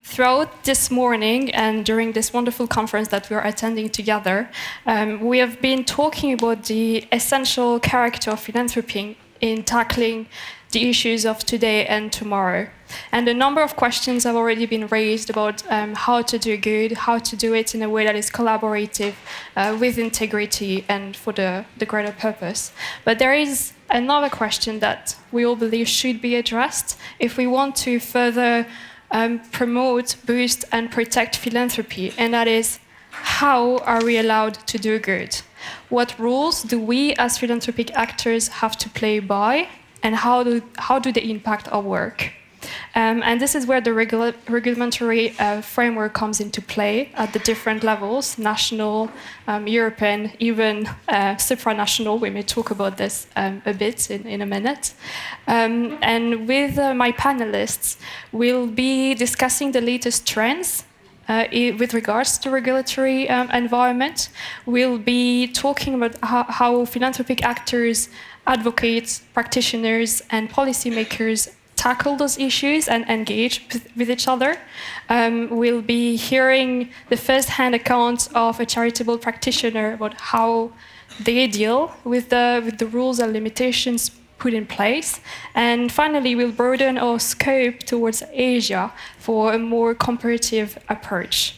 Throughout this morning and during this wonderful conference that we are attending together, we have been talking about the essential character of philanthropy in tackling the issues of today and tomorrow. And a number of questions have already been raised about how to do good, how to do it in a way that is collaborative, with integrity and for the greater purpose. But there is another question that we all believe should be addressed if we want to further promote, boost, and protect philanthropy, and that is, how are we allowed to do good? What rules do we as philanthropic actors have to play by, and how do they impact our work? And this is where the regulatory framework comes into play at the different levels, national, European, even supranational. We may talk about this a bit in a minute. And with my panelists, we'll be discussing the latest trends with regards to regulatory environment. We'll be talking about how philanthropic actors, advocates, practitioners, and policymakers tackle those issues and engage with each other. We'll be hearing the first-hand account of a charitable practitioner about how they deal with the rules and limitations put in place. And finally, we'll broaden our scope towards Asia for a more comparative approach.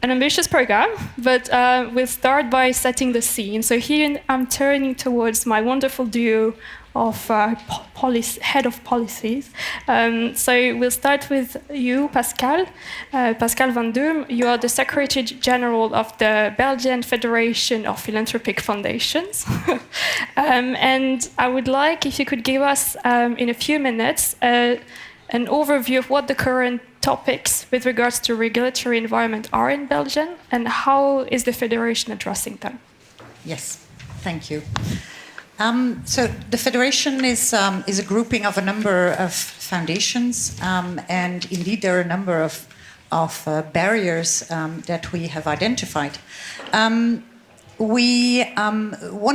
An ambitious program, but we'll start by setting the scene. So here I'm turning towards my wonderful duo of head of policies. So we'll start with you, Pascal. Pascal Van Doom, you are the Secretary General of the Belgian Federation of Philanthropic Foundations. And I would like if you could give us, in a few minutes, an overview of what the current topics with regards to regulatory environment are in Belgium, and how is the Federation addressing them? Yes, thank you. So the Federation is a grouping of a number of foundations, and indeed there are a number of barriers that we have identified. One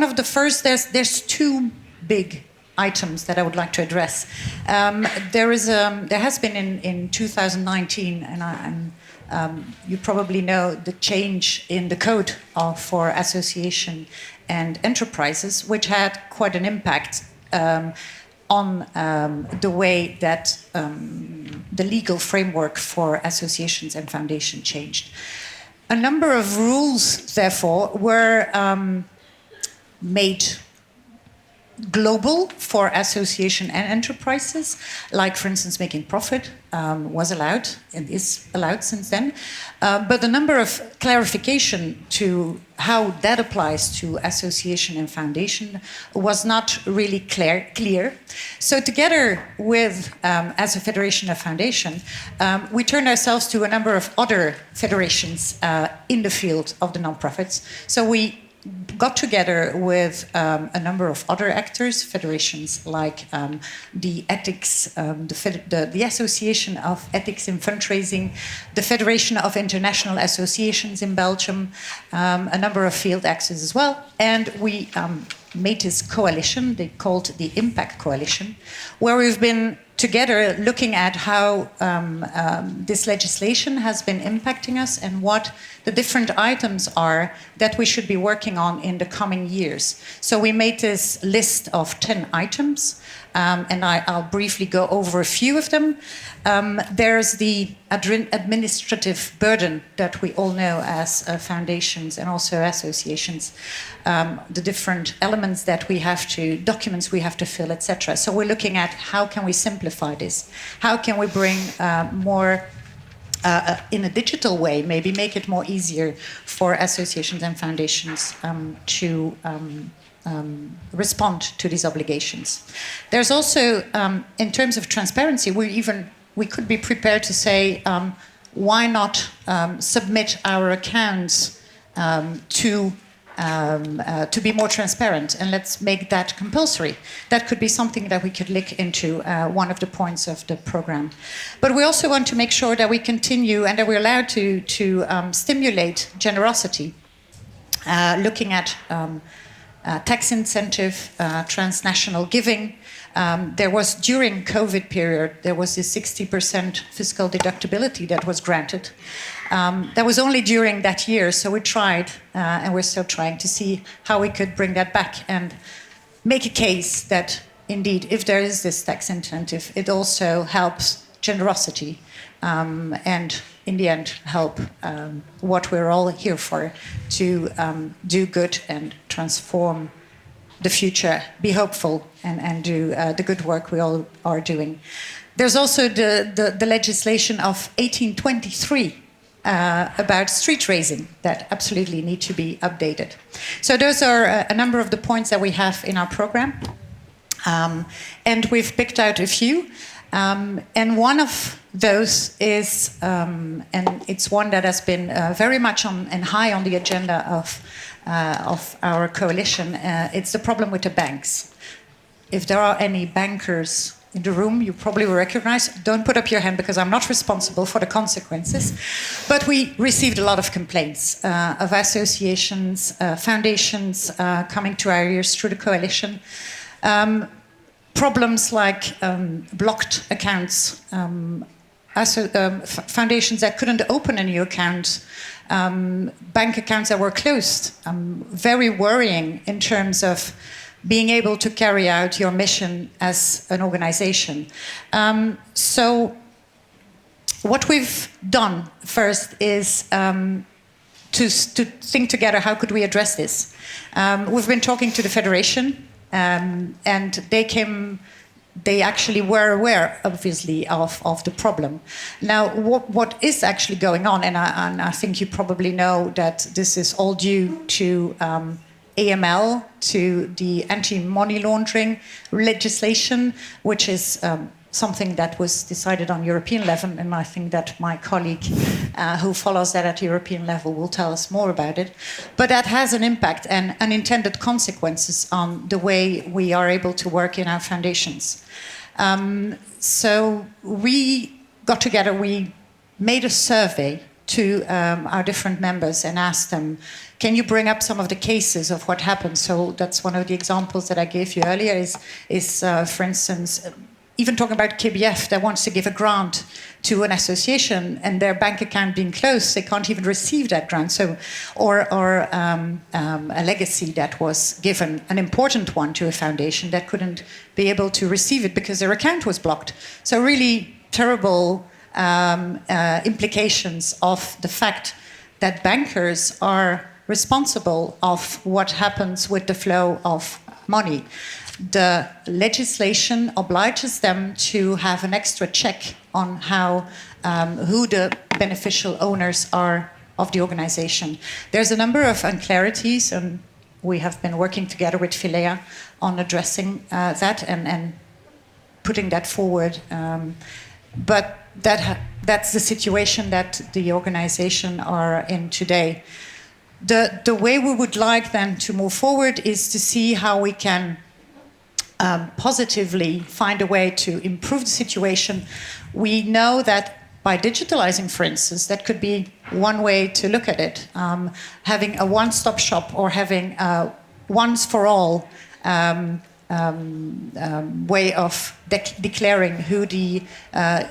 of the first, there's two big items that I would like to address. There has been in 2019, and you probably know the change in the code for association and enterprises, which had quite an impact on the way that the legal framework for associations and foundations changed. A number of rules, therefore, were made global for association and enterprises, like, for instance, making profit was allowed and is allowed since then. But the number of clarification to how that applies to association and foundation was not really clear. So together with, as a federation of foundation, we turned ourselves to a number of other federations in the field of the nonprofits. So we got together with a number of other actors, federations like the ethics, the Association of Ethics in Fundraising, the Federation of International Associations in Belgium, a number of field actors as well. And we made this coalition, they called the Impact Coalition, where we've been together looking at how this legislation has been impacting us and what the different items are that we should be working on in the coming years. So we made this list of 10 items, and I'll briefly go over a few of them. There's the administrative burden that we all know as foundations and also associations, the different elements that we have to, documents we have to fill, etc. So we're looking at how can we simplify this? How can we bring more, in a digital way, maybe make it more easier for associations and foundations to respond to these obligations. There's also, in terms of transparency, we could be prepared to say, why not submit our accounts to to be more transparent, and let's make that compulsory. That could be something that we could look into, one of the points of the program. But we also want to make sure that we continue and that we're allowed to stimulate generosity, looking at tax incentive, transnational giving. There was, during COVID period, there was this 60% fiscal deductibility that was granted. That was only during that year, so we tried, and we're still trying to see how we could bring that back and make a case that, indeed, if there is this tax incentive, it also helps generosity, and in the end help what we're all here for, to do good and transform the future, be hopeful, and do the good work we all are doing. There's also the legislation of 1823 about street raising that absolutely need to be updated. So those are a number of the points that we have in our program, and we've picked out a few. And one of those is, and it's one that has been very much on and high on the agenda of our coalition. It's the problem with the banks. If there are any bankers in the room, you probably will recognize. Don't put up your hand because I'm not responsible for the consequences. But we received a lot of complaints of associations, foundations coming to our ears through the coalition. Problems like blocked accounts, foundations that couldn't open a new account, bank accounts that were closed. Very worrying in terms of being able to carry out your mission as an organization. So what we've done first is to think together, how could we address this? We've been talking to the Federation, and they actually were aware, obviously, of the problem. Now, what is actually going on, and I think you probably know that this is all due to AML, to the anti-money laundering legislation, which is something that was decided on European level, and I think that my colleague who follows that at European level will tell us more about it. But that has an impact and unintended consequences on the way we are able to work in our foundations. So we got together, we made a survey to our different members and asked them, can you bring up some of the cases of what happened? So that's one of the examples that I gave you earlier is for instance, even talking about KBF that wants to give a grant to an association and their bank account being closed, they can't even receive that grant. So, or a legacy that was given, an important one, to a foundation that couldn't be able to receive it because their account was blocked. So really terrible implications of the fact that bankers are responsible of what happens with the flow of money. The legislation obliges them to have an extra check on how who the beneficial owners are of the organization. There's a number of unclarities, and we have been working together with Philea on addressing that and putting that forward. But that's the situation that the organization are in today. The way we would like then to move forward is to see how we can positively find a way to improve the situation. We know that by digitalizing, for instance, that could be one way to look at it. Having a one-stop shop or having a once-for-all way of declaring who the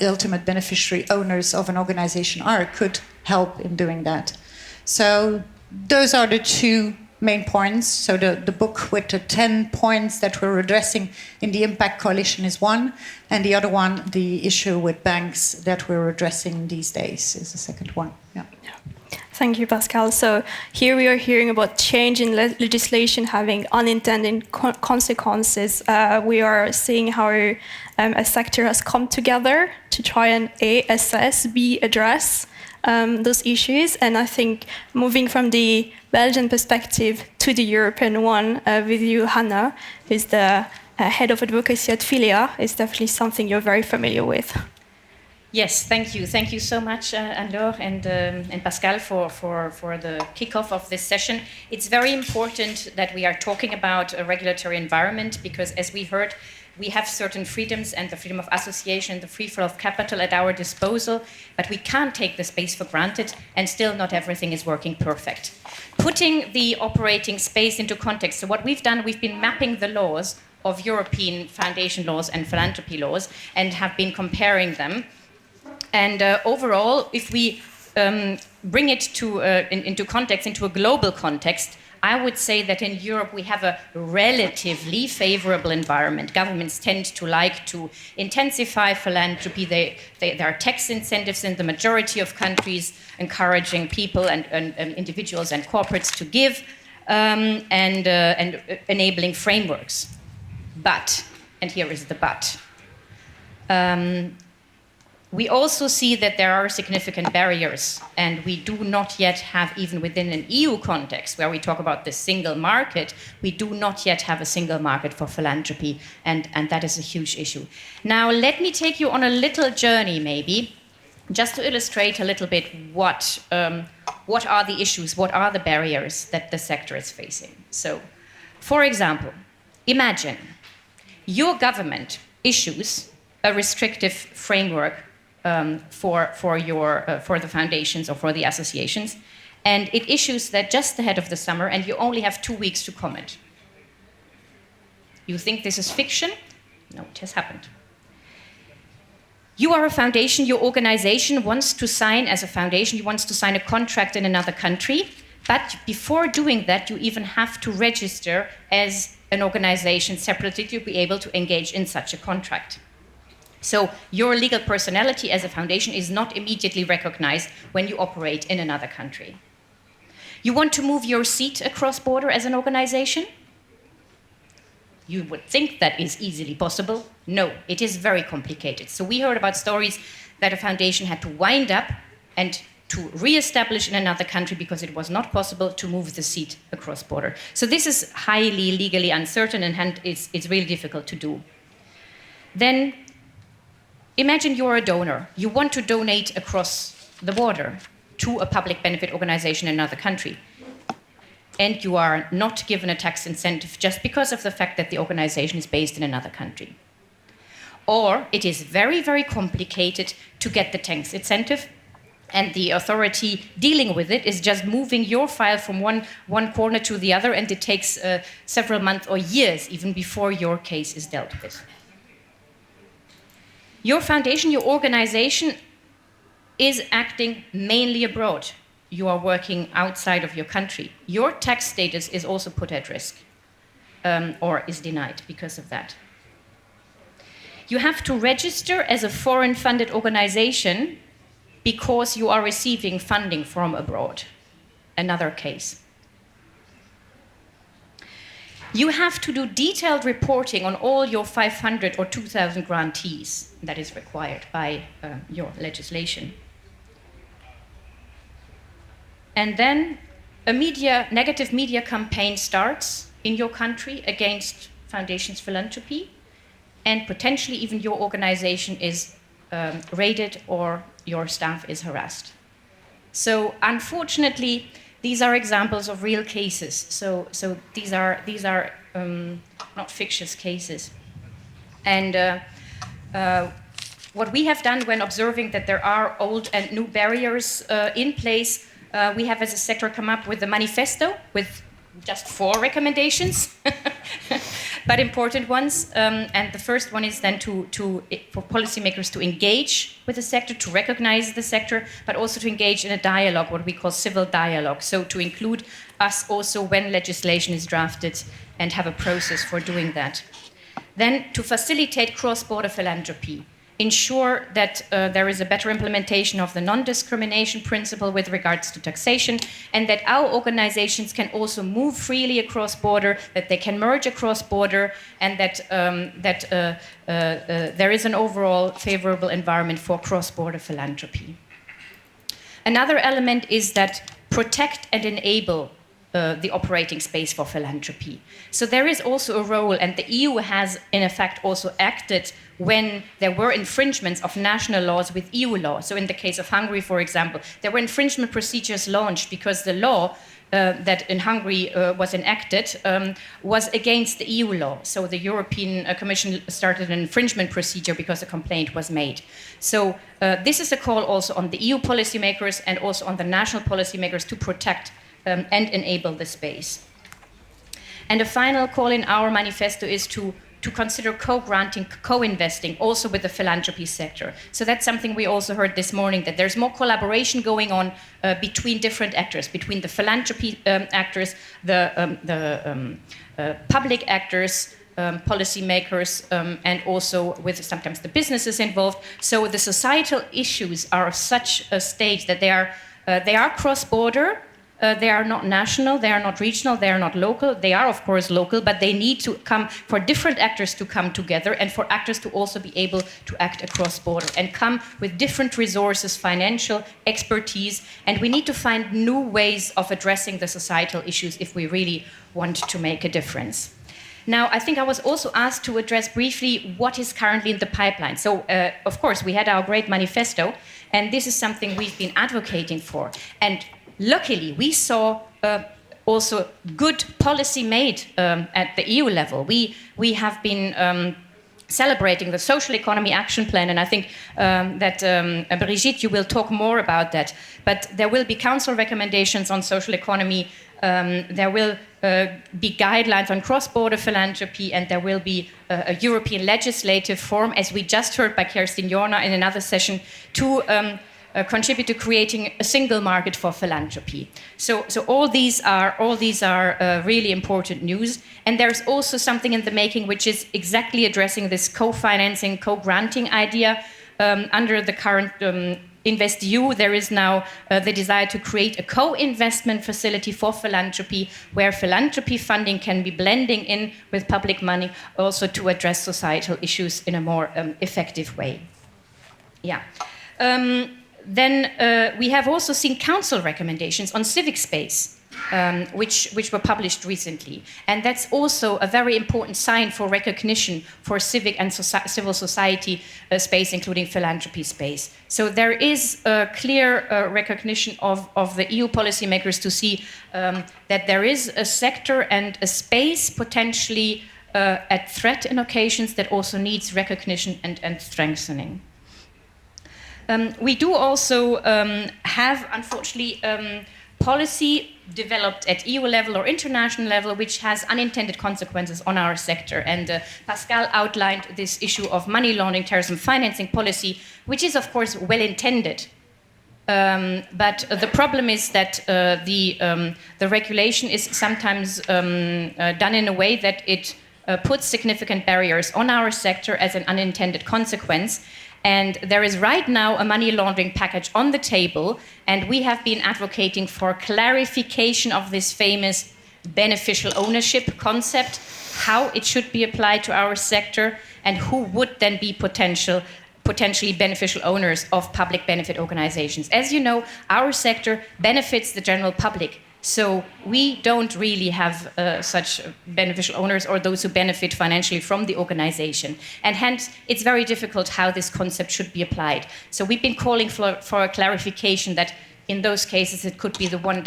ultimate beneficiary owners of an organization are could help in doing that. So those are the two main points. So the book with the 10 points that we're addressing in the Impact Coalition is one, and the other one, the issue with banks that we're addressing these days, is the second one. Yeah. Thank you, Pascal. So here we are hearing about change in legislation having unintended consequences. We are seeing how a sector has come together to try and A, assess, B, address those issues. And I think moving from the Belgian perspective to the European one, with you, Hannah, who's the head of advocacy at Philea, is definitely something you're very familiar with. Yes, thank you. Thank you so much, Anne-Laure and Pascal, for the kickoff of this session. It's very important that we are talking about a regulatory environment because, as we heard, we have certain freedoms and the freedom of association, the free flow of capital at our disposal, but we can't take the space for granted, and still not everything is working perfect. Putting the operating space into context, so what we've done, we've been mapping the laws of European foundation laws and philanthropy laws and have been comparing them. And overall, if we bring it into context, into a global context, I would say that in Europe we have a relatively favorable environment. Governments tend to like to intensify philanthropy. There are tax incentives in the majority of countries encouraging people and individuals and corporates to give and enabling frameworks. But, and here is the but, we also see that there are significant barriers, and we do not yet have, even within an EU context where we talk about the single market, we do not yet have a single market for philanthropy, and that is a huge issue. Now, let me take you on a little journey, maybe, just to illustrate a little bit what are the issues, what are the barriers that the sector is facing. So, for example, imagine your government issues a restrictive framework for the foundations or for the associations, and it issues that just ahead of the summer, and you only have 2 weeks to comment. You think this is fiction? No, it has happened. You are a foundation, your organization wants to sign, as a foundation, you want to sign a contract in another country, but before doing that, you even have to register as an organization separately to be able to engage in such a contract. So your legal personality as a foundation is not immediately recognized when you operate in another country. You want to move your seat across border as an organization? You would think that is easily possible. No, it is very complicated. So we heard about stories that a foundation had to wind up and to re-establish in another country because it was not possible to move the seat across border. So this is highly legally uncertain, and it's really difficult to do. Then imagine you're a donor. You want to donate across the border to a public benefit organization in another country. And you are not given a tax incentive just because of the fact that the organization is based in another country. Or it is very, very complicated to get the tax incentive, and the authority dealing with it is just moving your file from one corner to the other, and it takes several months or years even before your case is dealt with. Your foundation, your organization is acting mainly abroad. You are working outside of your country. Your tax status is also put at risk or is denied because of that. You have to register as a foreign-funded organization because you are receiving funding from abroad. Another case. You have to do detailed reporting on all your 500 or 2,000 grantees. That is required by your legislation. And then a negative media campaign starts in your country against foundations philanthropy, and potentially even your organization is raided or your staff is harassed. So unfortunately, these are examples of real cases. So these are not fictitious cases. And what we have done when observing that there are old and new barriers in place, we have as a sector come up with a manifesto with just 4 recommendations, but important ones. And the first one is then for policymakers to engage with the sector, to recognize the sector, but also to engage in a dialogue, what we call civil dialogue. So to include us also when legislation is drafted and have a process for doing that. Then to facilitate cross-border philanthropy, ensure that there is a better implementation of the non-discrimination principle with regards to taxation, and that our organizations can also move freely across border, that they can merge across border, and that there is an overall favorable environment for cross-border philanthropy. Another element is that protect and enable the operating space for philanthropy. So there is also a role, and the EU has in effect also acted when there were infringements of national laws with EU law. So in the case of Hungary, for example, there were infringement procedures launched because the law that in Hungary was enacted was against the EU law. So the European Commission started an infringement procedure because a complaint was made. So this is a call also on the EU policymakers and also on the national policymakers to protect and enable the space. And a final call in our manifesto is to consider co-granting, co-investing also with the philanthropy sector. So that's something we also heard this morning, that there's more collaboration going on between different actors, between the philanthropy actors, the public actors, policymakers, and also with sometimes the businesses involved. So the societal issues are of such a stage that they are cross-border. They are not national, they are not regional, they are not local. They are, of course, local, but they need to come for different actors to come together and for actors to also be able to act across border and come with different resources, financial expertise. And we need to find new ways of addressing the societal issues if we really want to make a difference. Now, I think I was also asked to address briefly what is currently in the pipeline. So, of course, we had our great manifesto, and this is something we've been advocating for. And luckily, we saw also good policy made at the EU level. We have been celebrating the Social Economy Action Plan, and I think that Brigitte, you will talk more about that. But there will be council recommendations on social economy. There will be guidelines on cross-border philanthropy, and there will be a European legislative forum, as we just heard by Kerstin Jorna in another session, to contribute to creating a single market for philanthropy. So all these are really important news. And there's also something in the making which is exactly addressing this co-financing, co-granting idea. Under the current InvestEU, there is now the desire to create a co-investment facility for philanthropy, where philanthropy funding can be blending in with public money, also to address societal issues in a more effective way. Yeah. Then we have also seen council recommendations on civic space, which were published recently. And that's also a very important sign for recognition for civic and civil society space, including philanthropy space. So there is a clear recognition of the EU policymakers to see that there is a sector and a space potentially at threat in occasions that also needs recognition and strengthening. We do also have, unfortunately, policy developed at EU level or international level which has unintended consequences on our sector. And Pascal outlined this issue of money laundering, terrorism financing policy, which is, of course, well-intended. But the problem is that the regulation is sometimes done in a way that it puts significant barriers on our sector as an unintended consequence. And there is right now a money laundering package on the table, and we have been advocating for clarification of this famous beneficial ownership concept, how it should be applied to our sector, and who would then be potentially beneficial owners of public benefit organizations. As you know, our sector benefits the general public. So we don't really have such beneficial owners or those who benefit financially from the organization. And hence, it's very difficult how this concept should be applied. So we've been calling for a clarification that in those cases it could be the one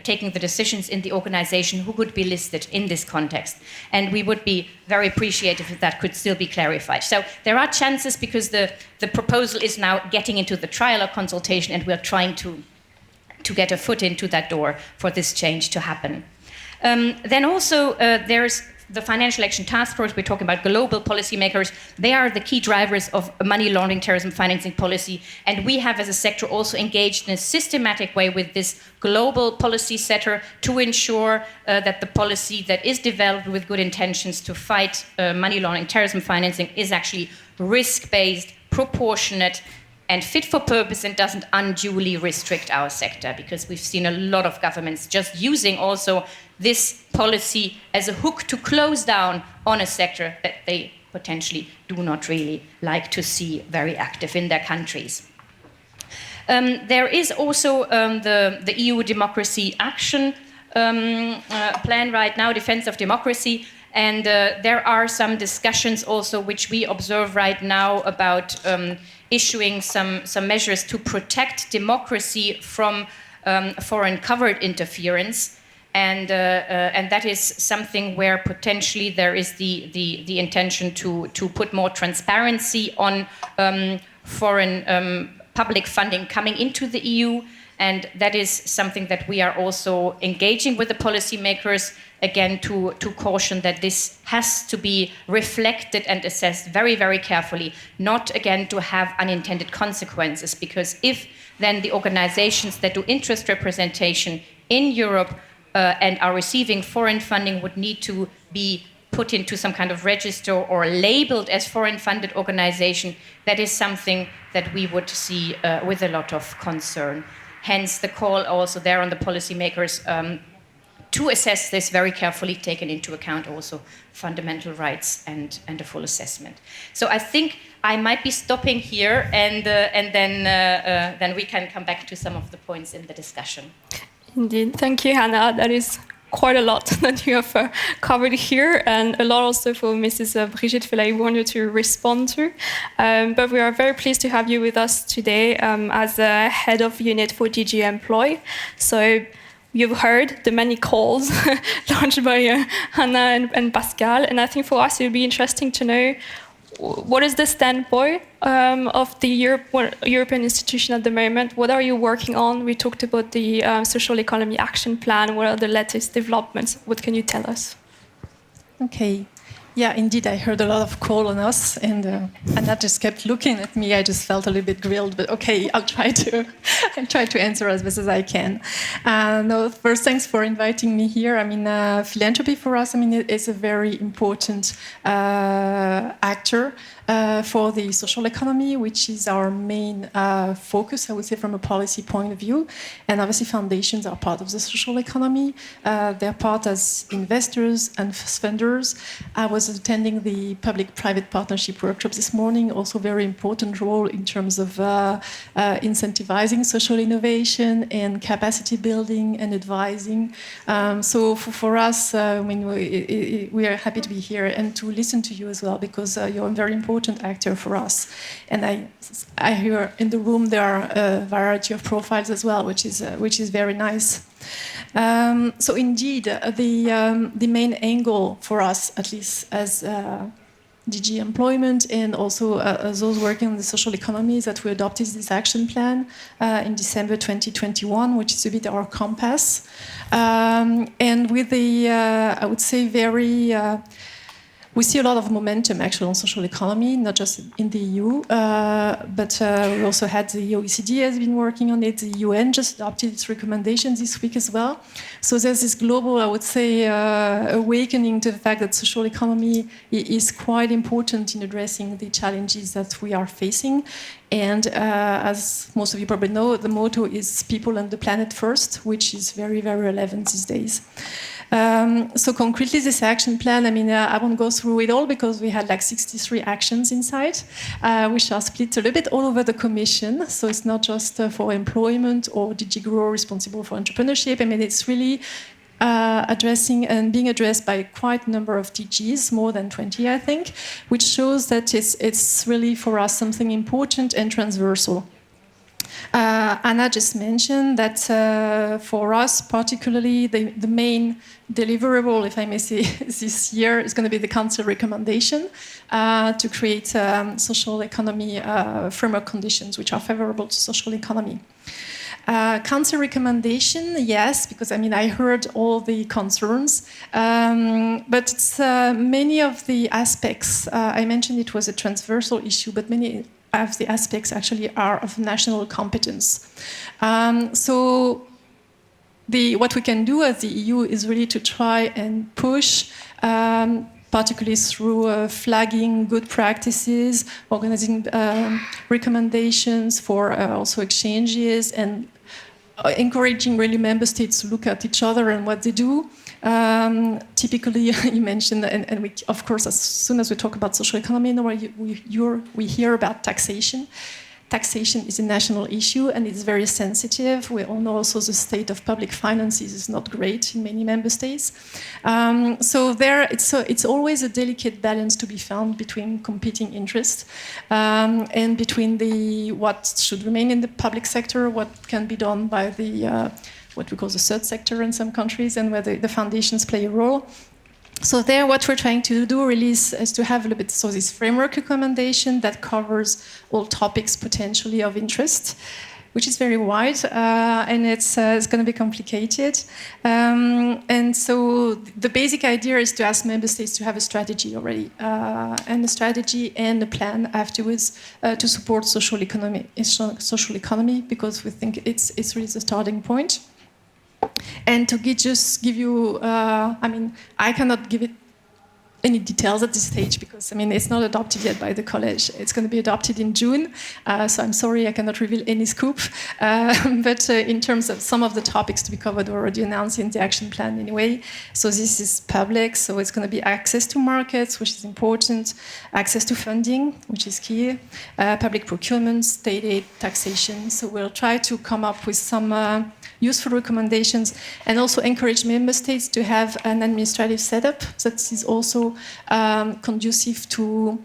taking the decisions in the organization who could be listed in this context. And we would be very appreciative if that could still be clarified. So there are chances because the proposal is now getting into the trial or consultation, and we're trying to get a foot into that door for this change to happen. Then also there's the Financial Action Task Force. We're talking about global policymakers. They are the key drivers of money laundering, terrorism financing policy. And we have as a sector also engaged in a systematic way with this global policy setter to ensure that the policy that is developed with good intentions to fight money laundering, terrorism financing is actually risk-based, proportionate, and fit for purpose, and doesn't unduly restrict our sector, because we've seen a lot of governments just using also this policy as a hook to close down on a sector that they potentially do not really like to see very active in their countries. There is also the EU Democracy Action plan right now, Defense of Democracy. And there are some discussions also which we observe right now about issuing some measures to protect democracy from foreign covert interference. And that is something where potentially there is the intention to put more transparency on foreign public funding coming into the EU. And that is something that we are also engaging with the policymakers, again, to caution that this has to be reflected and assessed very, very carefully, not, again, to have unintended consequences. Because if then the organizations that do interest representation in Europe and are receiving foreign funding would need to be put into some kind of register or labeled as foreign-funded organization, that is something that we would see with a lot of concern. Hence the call also there on the policymakers to assess this very carefully, taking into account also fundamental rights and a full assessment. So I think I might be stopping here, and then we can come back to some of the points in the discussion. Indeed. Thank you, Hannah. That is quite a lot that you have covered here, and a lot also for Mrs. Brigitte Felay wanted to respond to. But we are very pleased to have you with us today as head of unit for DG Employ. So you've heard the many calls launched by Hannah and Pascal, and I think for us it would be interesting to know what is the standpoint of the European institution at the moment? What are you working on? We talked about the Social Economy Action Plan. What are the latest developments? What can you tell us? Okay. Yeah, indeed, I heard a lot of call on us, and Anna just kept looking at me. I just felt a little bit grilled, but okay, I'll try to answer as best as I can. No, first, thanks for inviting me here. I mean, philanthropy for us, I mean, it is a very important actor for the social economy, which is our main focus, I would say, from a policy point of view. And obviously, foundations are part of the social economy. They're part as investors and funders. I was attending the public-private partnership workshop this morning, also very important role in terms of incentivizing social innovation and capacity building and advising. So for us, I mean, we are happy to be here and to listen to you as well, because you're a very important actor for us. And I hear in the room there are a variety of profiles as well, which is very nice. So indeed, the main angle for us, at least as DG Employment and also those working on the social economy, is that we adopted this action plan in December 2021, which is a bit our compass. And with the, I would say, very... we see a lot of momentum actually on social economy, not just in the EU, but we also had the OECD has been working on it. The UN just adopted its recommendations this week as well. So there's this global, I would say, awakening to the fact that social economy is quite important in addressing the challenges that we are facing. And as most of you probably know, the motto is people and the planet first, which is very, very relevant these days. So concretely, this action plan, I mean, I won't go through it all because we had like 63 actions inside, which are split a little bit all over the Commission. So it's not just for employment or DG Grow responsible for entrepreneurship. I mean, it's really addressing and being addressed by quite a number of DGs, more than 20, I think, which shows that it's really for us something important and transversal. Anna just mentioned that for us, particularly, the main deliverable, if I may say, this year is going to be the Council recommendation to create social economy framework conditions which are favorable to social economy. Council recommendation, yes, because I mean I heard all the concerns, but it's, many of the aspects I mentioned it was a transversal issue, but many of the aspects actually are of national competence. So what we can do as the EU is really to try and push, particularly through flagging good practices, organizing recommendations for also exchanges, and encouraging really member states to look at each other and what they do. Typically, you mentioned, and we, of course, as soon as we talk about social economy, we hear about taxation. taxation is a national issue and it's very sensitive. We all know also the state of public finances is not great in many member states. So it's always a delicate balance to be found between competing interests and between what should remain in the public sector, what can be done by the what we call the third sector in some countries, and where the foundations play a role. So there, what we're trying to do really is to have a little bit, so this framework recommendation that covers all topics potentially of interest, which is very wide, and it's going to be complicated. And so the basic idea is to ask member states to have a strategy already, and a strategy and a plan afterwards to support social economy, because we think it's really the starting point. And to just give you, I cannot give it any details at this stage because, it's not adopted yet by the college. It's going to be adopted in June, so I'm sorry I cannot reveal any scoop. But in terms of some of the topics to be covered, we're already announced in the action plan anyway. So this is public, so it's going to be access to markets, which is important, access to funding, which is key, public procurement, state aid, taxation. So we'll try to come up with some useful recommendations, and also encourage member states to have an administrative setup that is also conducive to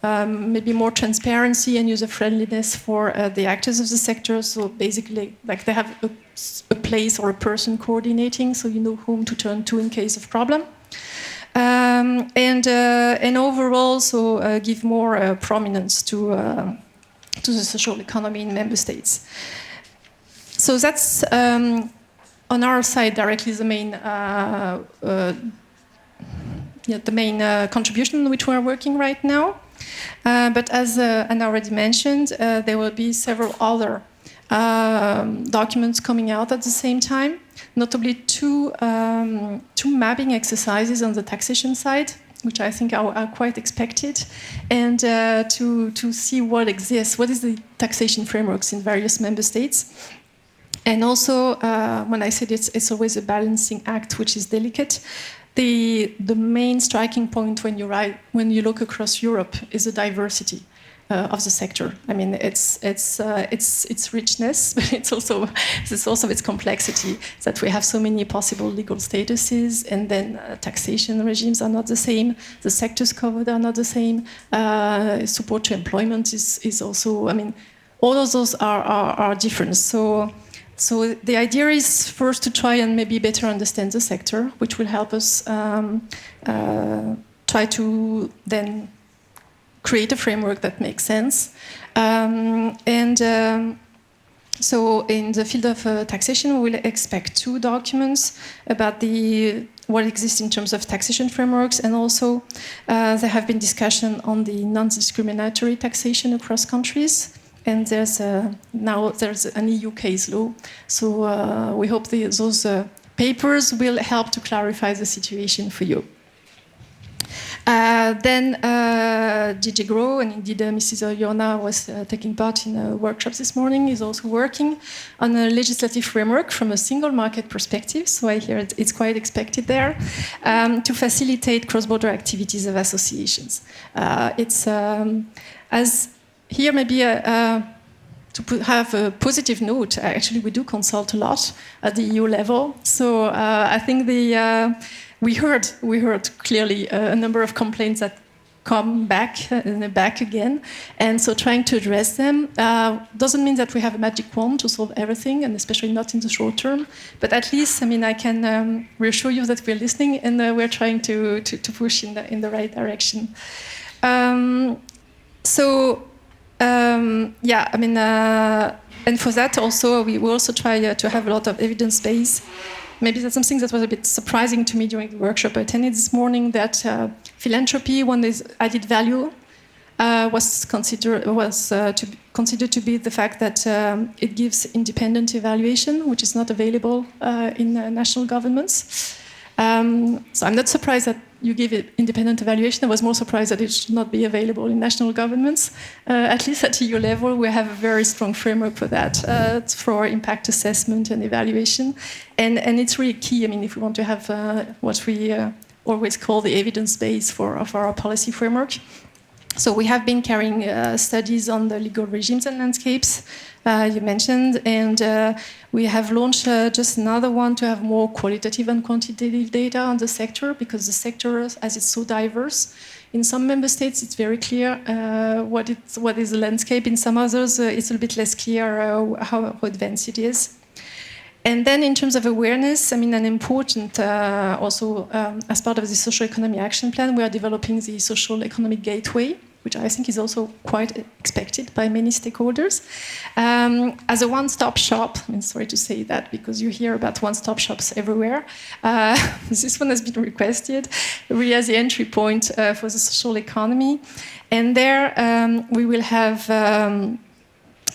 maybe more transparency and user-friendliness for the actors of the sector. So basically, like they have a place or a person coordinating, so you know whom to turn to in case of problem. And overall, so give more prominence to the social economy in member states. So that's on our side directly the main contribution which we are working right now. But as Anna already mentioned, there will be several other documents coming out at the same time, notably two mapping exercises on the taxation side, which I think are quite expected, and to see what exists, what is the taxation frameworks in various member states. And also, when I said it's always a balancing act, which is delicate, the main striking point when you look across Europe is the diversity of the sector. It's richness, but it's also its complexity, that we have so many possible legal statuses, and then taxation regimes are not the same, the sectors covered are not the same, support to employment is also, all of those are different. So the idea is first to try and maybe better understand the sector, which will help us try to then create a framework that makes sense. So in the field of taxation, we will expect two documents about what exists in terms of taxation frameworks, and also there have been discussions on the non-discriminatory taxation across countries. And there's an EU case law, so we hope those papers will help to clarify the situation for you. Then DJ Grow, and indeed Mrs. Oyona was taking part in a workshop this morning, is also working on a legislative framework from a single market perspective, so I hear it's quite expected there, to facilitate cross-border activities of associations. Here, maybe to have a positive note, actually we do consult a lot at the EU level. So I think we heard clearly a number of complaints that come back and back again. And so trying to address them doesn't mean that we have a magic wand to solve everything, and especially not in the short term. But at least, I can reassure you that we're listening, and we're trying to push in the right direction. And for that also, we will also try to have a lot of evidence base. Maybe that's something that was a bit surprising to me during the workshop I attended this morning, that philanthropy, when there's added value, was considered to be the fact that it gives independent evaluation, which is not available in national governments. So I'm not surprised that you give it independent evaluation. I was more surprised that it should not be available in national governments. At least at EU level, we have a very strong framework for that, for impact assessment and evaluation. And it's really key, if we want to have what we always call the evidence base of our policy framework. So we have been carrying studies on the legal regimes and landscapes you mentioned, and we have launched just another one to have more qualitative and quantitative data on the sector, because the sector, as it's so diverse, in some member states it's very clear what is the landscape. In some others it's a bit less clear how advanced it is. And then in terms of awareness, I mean, an important, also as part of the Social Economy Action Plan, we are developing the Social Economic Gateway, which I think is also quite expected by many stakeholders. As a one-stop shop, I mean, sorry to say that because you hear about one-stop shops everywhere. This one has been requested, really as the entry point for the social economy. And there we will have...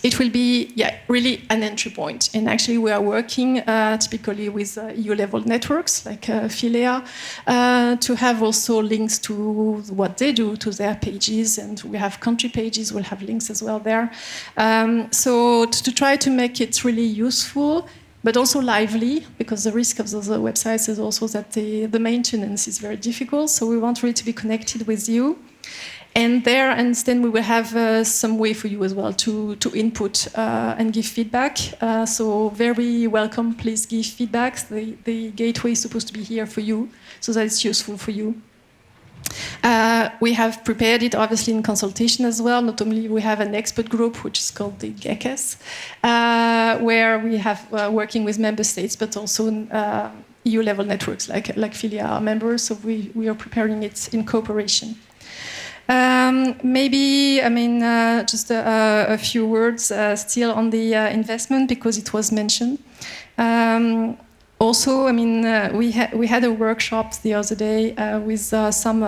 it will be, really an entry point. And actually, we are working typically with EU-level networks like Philea to have also links to what they do to their pages. And we have country pages, we'll have links as well there. So to try to make it really useful, but also lively, because the risk of those websites is also that the maintenance is very difficult. So we want really to be connected with you. And there, and then we will have some way for you as well to input and give feedback. So very welcome, please give feedback. The gateway is supposed to be here for you, so that it's useful for you. We have prepared it obviously in consultation as well. Not only we have an expert group, which is called the GECAS, where we have working with member states, but also EU-level networks like Philea are members. So we are preparing it in cooperation. Maybe, I mean, just a few words still on the investment, because it was mentioned. Also, I mean, we had a workshop the other day with some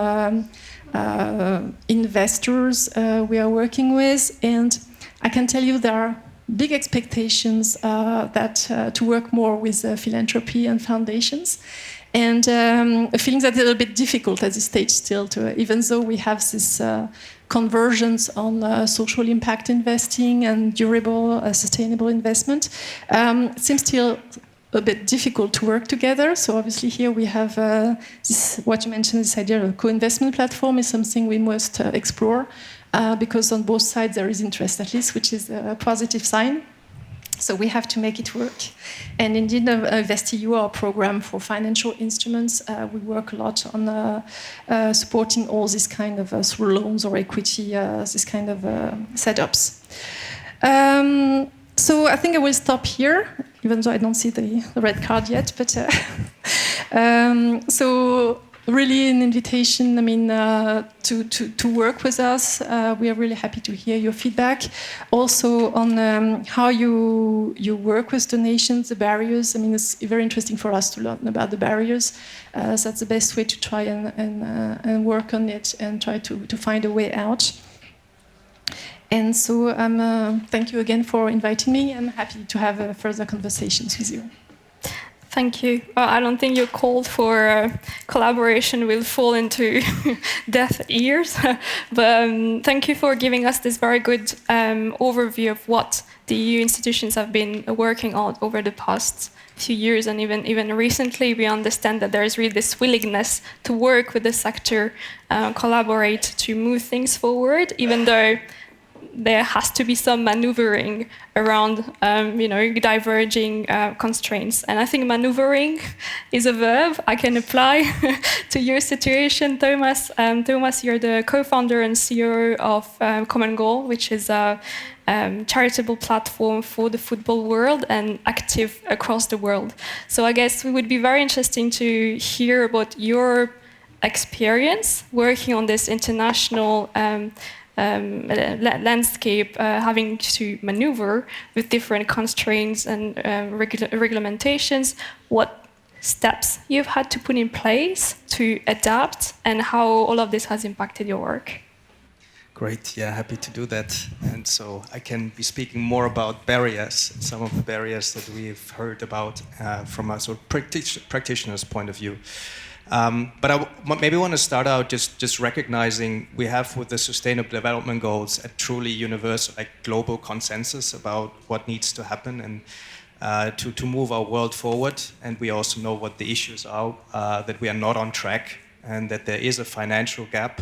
investors we are working with, and I can tell you there are big expectations to work more with philanthropy and foundations. And a feeling that it's a little bit difficult at this stage still, even though we have this convergence on social impact investing and durable, sustainable investment, it seems still a bit difficult to work together. So obviously here we have this, what you mentioned, this idea of a co-investment platform is something we must explore, because on both sides there is interest at least, which is a positive sign. So we have to make it work. And indeed, InvestEU, our program for financial instruments, we work a lot on supporting all this kind of through loans or equity, this kind of setups. So I think I will stop here, even though I don't see the red card yet. But so really an invitation, I mean, to work with us. We are really happy to hear your feedback. Also on how you work with donations, the barriers. I mean, it's very interesting for us to learn about the barriers. So that's the best way to try and work on it and try to find a way out. And so thank you again for inviting me. I'm happy to have further conversations with you. Thank you. I don't think your call for collaboration will fall into deaf ears, but thank you for giving us this very good overview of what the EU institutions have been working on over the past few years, and even recently. We understand that there is really this willingness to work with the sector, collaborate to move things forward, even though there has to be some maneuvering around, diverging constraints. And I think maneuvering is a verb I can apply to your situation, Thomas. Thomas, you're the co-founder and CEO of Common Goal, which is a charitable platform for the football world and active across the world. So I guess it would be very interesting to hear about your experience working on this international landscape, having to maneuver with different constraints and regulations, what steps you've had to put in place to adapt, and how all of this has impacted your work. Great, yeah, happy to do that. And so I can be speaking more about barriers, some of the barriers that we've heard about from a sort of practitioner's point of view. But I maybe want to start out just recognizing we have with the Sustainable Development Goals a truly universal, like global consensus about what needs to happen and to move our world forward. And we also know what the issues are, that we are not on track and that there is a financial gap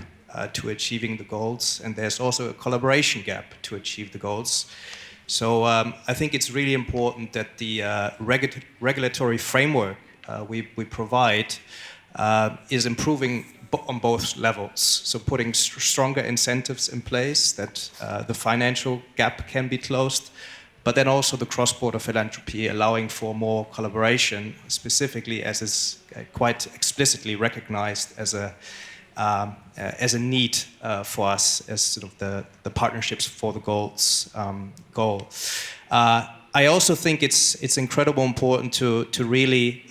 to achieving the goals, and there's also a collaboration gap to achieve the goals. So I think it's really important that the regulatory framework we provide is improving on both levels. So putting stronger incentives in place that the financial gap can be closed, but then also the cross-border philanthropy, allowing for more collaboration, specifically as is quite explicitly recognized as a need for us as sort of the partnerships for the goal. I also think it's incredibly important to really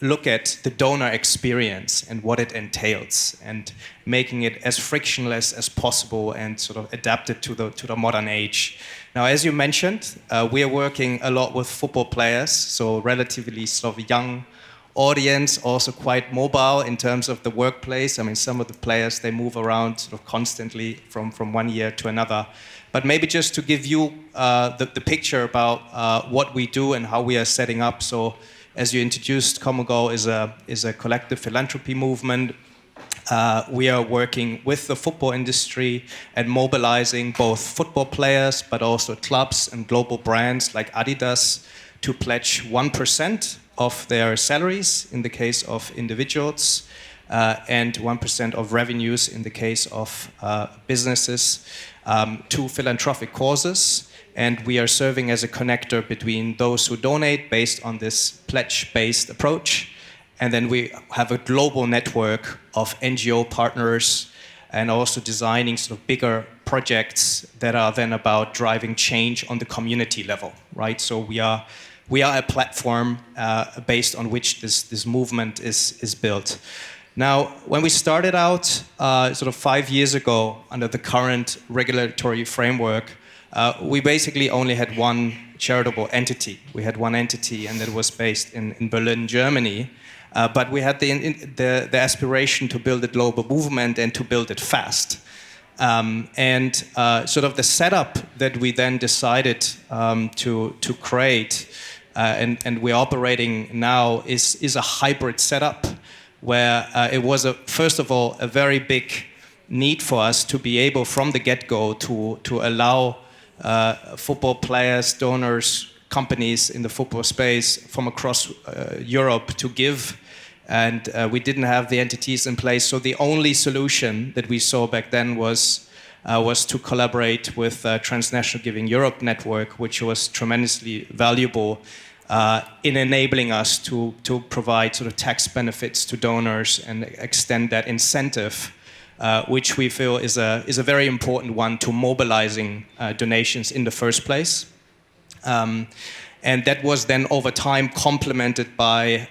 look at the donor experience and what it entails, and making it as frictionless as possible and sort of adapted to the modern age. Now, as you mentioned, we are working a lot with football players, so relatively sort of young audience, also quite mobile in terms of the workplace. I mean, some of the players, they move around sort of constantly from one year to another. But maybe just to give you the picture about what we do and how we are setting up. So as you introduced, Common Goal is a collective philanthropy movement. We are working with the football industry and mobilizing both football players, but also clubs and global brands like Adidas to pledge 1% of their salaries in the case of individuals, and 1% of revenues in the case of businesses, to philanthropic causes. And we are serving as a connector between those who donate based on this pledge-based approach. And then we have a global network of NGO partners, and also designing sort of bigger projects that are then about driving change on the community level, right? So we are a platform based on which this movement is built. Now, when we started out sort of 5 years ago under the current regulatory framework, we basically only had one charitable entity. We had one entity, and that was based in Berlin, Germany. But we had the aspiration to build a global movement and to build it fast. And sort of the setup that we then decided to create, and we're operating now, is a hybrid setup, where it was, first of all, a very big need for us to be able from the get-go to allow football players, donors, companies in the football space from across Europe to give. And we didn't have the entities in place. So the only solution that we saw back then was to collaborate with Transnational Giving Europe network, which was tremendously valuable in enabling us to provide sort of tax benefits to donors and extend that incentive, which we feel is a very important one to mobilizing donations in the first place. And that was then over time complemented by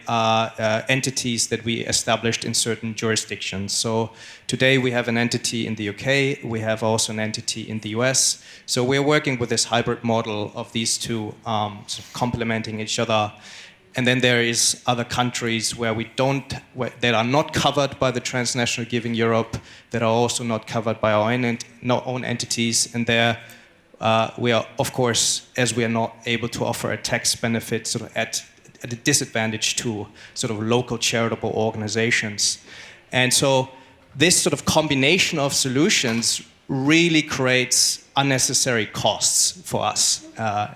entities that we established in certain jurisdictions. So today we have an entity in the UK, we have also an entity in the US. So we're working with this hybrid model of these two sort of complementing each other. And then there is other countries where that are not covered by the Transnational Giving Europe, that are also not covered by our own entities, and there we are, of course, as we are not able to offer a tax benefit, sort of at a disadvantage to sort of local charitable organizations. And so this sort of combination of solutions really creates unnecessary costs for us.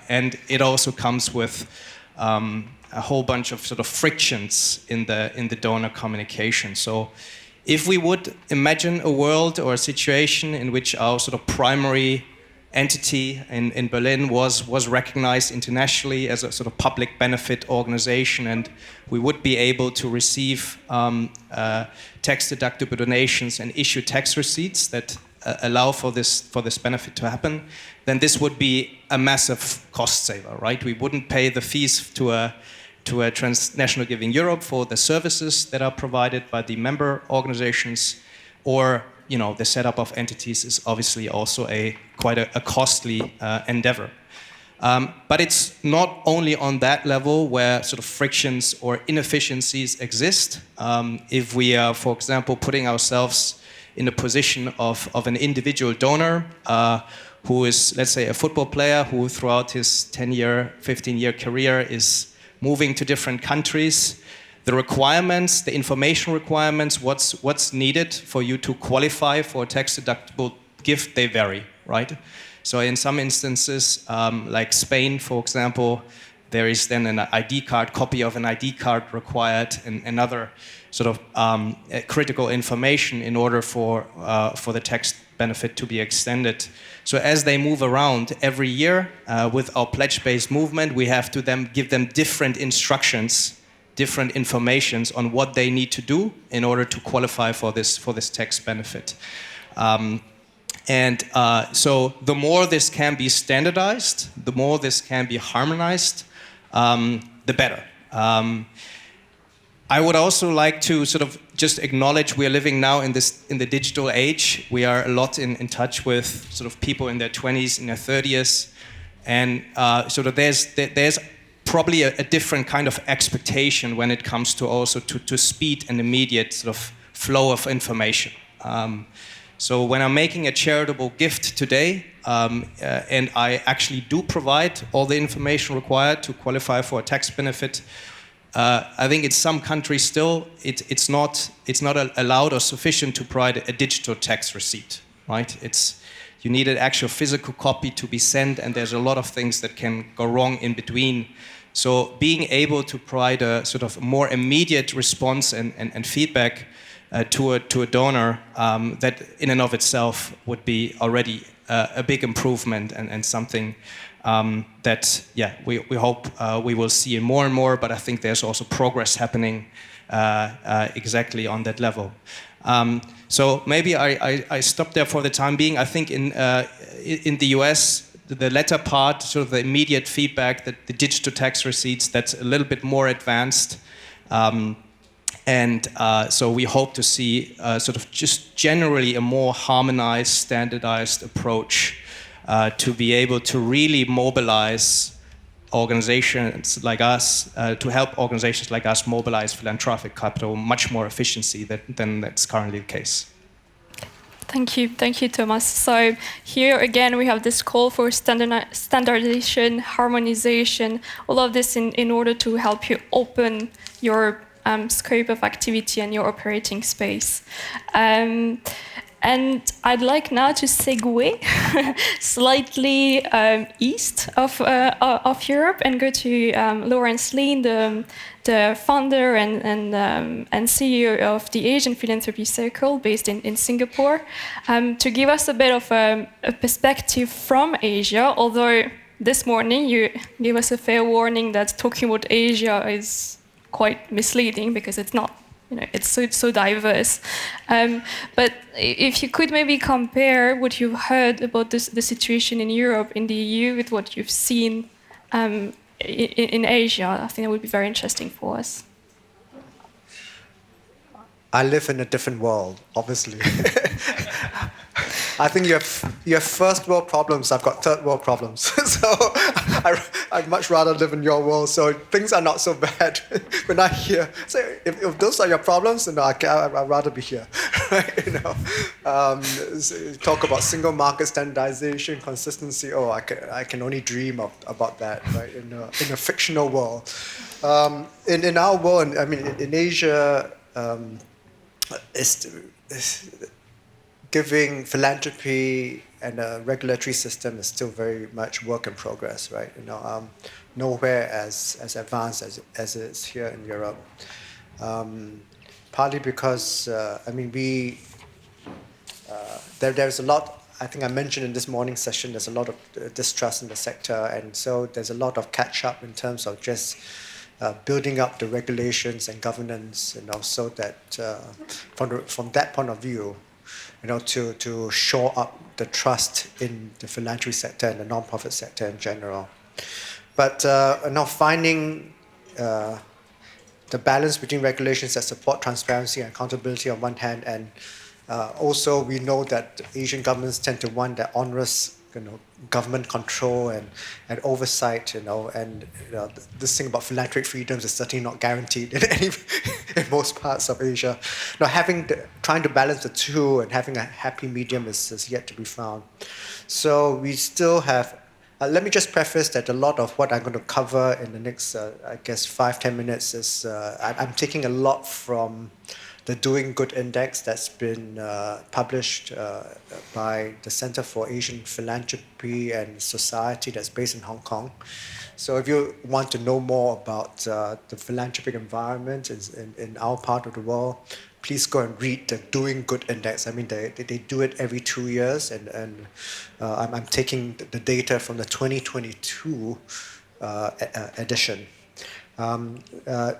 And it also comes with a whole bunch of sort of frictions in the donor communication. So if we would imagine a world or a situation in which our sort of primary entity in Berlin was recognized internationally as a sort of public benefit organization, and we would be able to receive tax-deductible donations and issue tax receipts that allow for this benefit to happen, then this would be a massive cost saver, right? We wouldn't pay the fees to a Transnational Giving Europe for the services that are provided by the member organizations, or the setup of entities is obviously also quite a costly endeavor. But it's not only on that level where sort of frictions or inefficiencies exist. If we are, for example, putting ourselves in the position of an individual donor who is, let's say, a football player who throughout his 10-year, 15-year career is moving to different countries, the requirements, the information requirements, what's needed for you to qualify for a tax-deductible gift, they vary, right? So in some instances, like Spain, for example, there is then an ID card, copy of an ID card required, and another sort of critical information in order for the tax benefit to be extended. So as they move around every year with our pledge-based movement, we have to then give them different instructions, different informations on what they need to do in order to qualify for this tax benefit. So the more this can be standardized, the more this can be harmonized, the better. I would also like to sort of just acknowledge we are living now in the digital age. We are a lot in touch with sort of people in their 20s, in their 30s, and sort of there's probably a different kind of expectation when it comes to also to speed and immediate sort of flow of information. So when I'm making a charitable gift today, and I actually do provide all the information required to qualify for a tax benefit, I think in some countries still it's not allowed or sufficient to provide a digital tax receipt, right? You need an actual physical copy to be sent, and there's a lot of things that can go wrong in between. So being able to provide a sort of more immediate response and feedback to a donor, that in and of itself would be already a big improvement and something that we hope we will see more and more, but I think there's also progress happening exactly on that level. So maybe I stop there for the time being. I think in the US, the latter part, sort of the immediate feedback, that the digital tax receipts, that's a little bit more advanced. So we hope to see sort of just generally a more harmonized, standardized approach to be able to really mobilize organizations like us, to help organizations like us mobilize philanthropic capital much more efficiency than that's currently the case. Thank you, Thomas. So here again we have this call for standardization, harmonization, all of this in order to help you open your scope of activity and your operating space. And I'd like now to segue slightly east of Europe and go to Lawrence Lin, the founder and CEO of the Asian Philanthropy Circle based in Singapore, to give us a bit of a perspective from Asia, although this morning you gave us a fair warning that talking about Asia is quite misleading because it's not. It's so diverse. But if you could maybe compare what you've heard about the situation in Europe, in the EU, with what you've seen in Asia, I think that would be very interesting for us. I live in a different world, obviously. I think you have first world problems, I've got third world problems. So I'd much rather live in your world, so things are not so bad. When I hear, so if those are your problems, then I'd rather be here. Right? Talk about single market standardization, consistency, I can only dream about that, right? In a fictional world. In our world, I mean, in Asia, giving philanthropy and a regulatory system is still very much work in progress, right? Nowhere as advanced as it is here in Europe. Partly because there's a lot. I think I mentioned in this morning's session, there's a lot of distrust in the sector, and so there's a lot of catch up in terms of just building up the regulations and governance, so that from that point of view, to shore up the trust in the philanthropy sector and the non-profit sector in general. But finding the balance between regulations that support transparency and accountability on one hand, and also we know that Asian governments tend to want that onerous government control and oversight, and this thing about philanthropic freedoms is certainly not guaranteed in most parts of Asia. Trying to balance the two and having a happy medium is yet to be found. So we still have Let me just preface that a lot of what I'm going to cover in the next, I guess, 5-10 minutes is I'm taking a lot from the Doing Good Index that's been published by the Center for Asian Philanthropy and Society that's based in Hong Kong. So if you want to know more about the philanthropic environment in our part of the world, please go and read the Doing Good Index. I mean, they do it every 2 years, and I'm taking the data from the 2022 edition.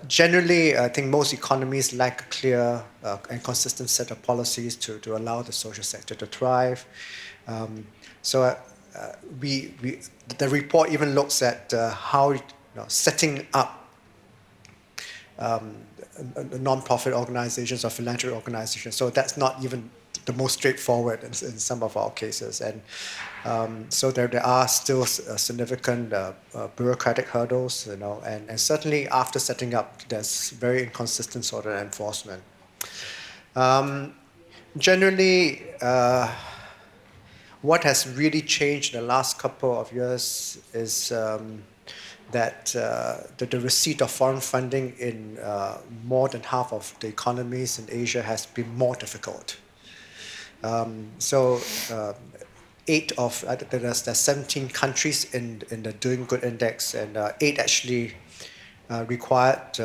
Generally, I think most economies lack a clear and consistent set of policies to allow the social sector to thrive. The report even looks at how setting up non-profit organizations or philanthropy organizations. So that's not even the most straightforward in some of our cases. And so there are still significant bureaucratic hurdles, and certainly after setting up, there's very inconsistent sort of enforcement. Generally, what has really changed in the last couple of years is that the receipt of foreign funding in more than half of the economies in Asia has been more difficult. There's 17 countries in the Doing Good Index, and 8 actually required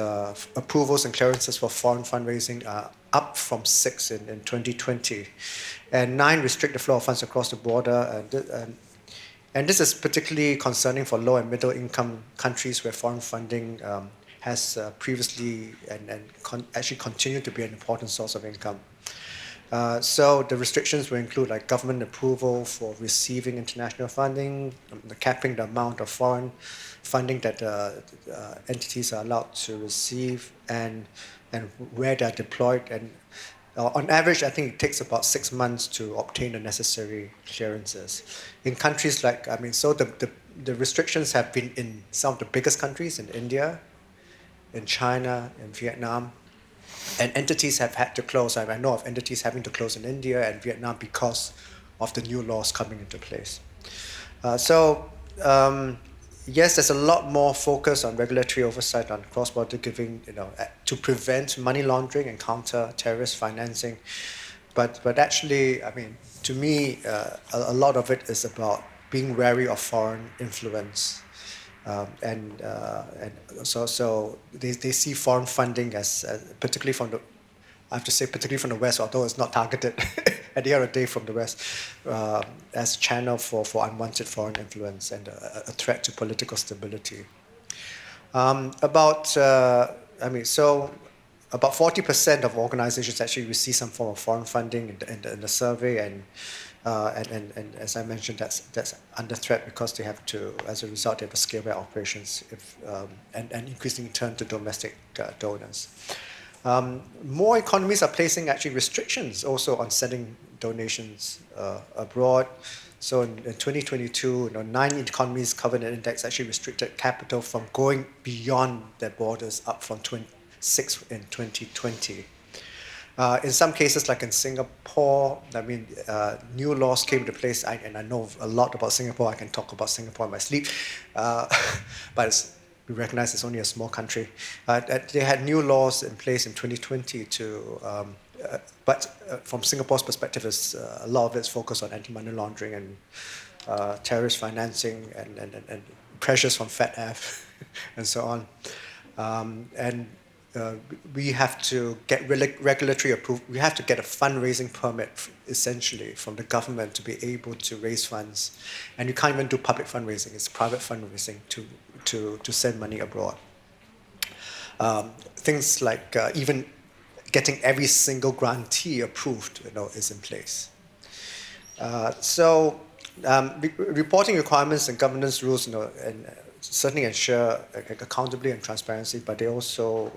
approvals and clearances for foreign fundraising, up from 6 in 2020. And 9 restrict the flow of funds across the border. And this is particularly concerning for low and middle income countries where foreign funding has previously actually continued to be an important source of income. So the restrictions will include like government approval for receiving international funding, the capping the amount of foreign funding that entities are allowed to receive, and where they're deployed. And on average, I think it takes about 6 months to obtain the necessary clearances. In countries like, the restrictions have been in some of the biggest countries, in India, in China, in Vietnam, and entities have had to close. I know of entities having to close in India and Vietnam because of the new laws coming into place. Yes, there's a lot more focus on regulatory oversight on cross-border giving, to prevent money laundering and counter terrorist financing. But actually, to me, a lot of it is about being wary of foreign influence. So they see foreign funding as particularly from the West, although it's not targeted at the end of the day from the West, as a channel for unwanted foreign influence and a threat to political stability. About 40% of organizations actually receive some form of foreign funding in the survey, and as I mentioned, that's under threat because they have to, as a result, they have to scale back operations and increasingly turn to domestic donors. More economies are placing actually restrictions also on sending donations abroad. So in 2022, 9 economies covered in the index actually restricted capital from going beyond their borders, up from 6 in 2020. In some cases, like in Singapore, new laws came into place, and I know a lot about Singapore. I can talk about Singapore in my sleep, but we recognize it's only a small country. They had new laws in place in 2020 but from Singapore's perspective, a lot of it's focused on anti-money laundering and terrorist financing and pressures from FATF and so on. We have to get regulatory approval. We have to get a fundraising permit, essentially, from the government to be able to raise funds. And you can't even do public fundraising. It's private fundraising to send money abroad. Things like even getting every single grantee approved, is in place. Reporting requirements and governance rules, and certainly ensure accountability and transparency, but they also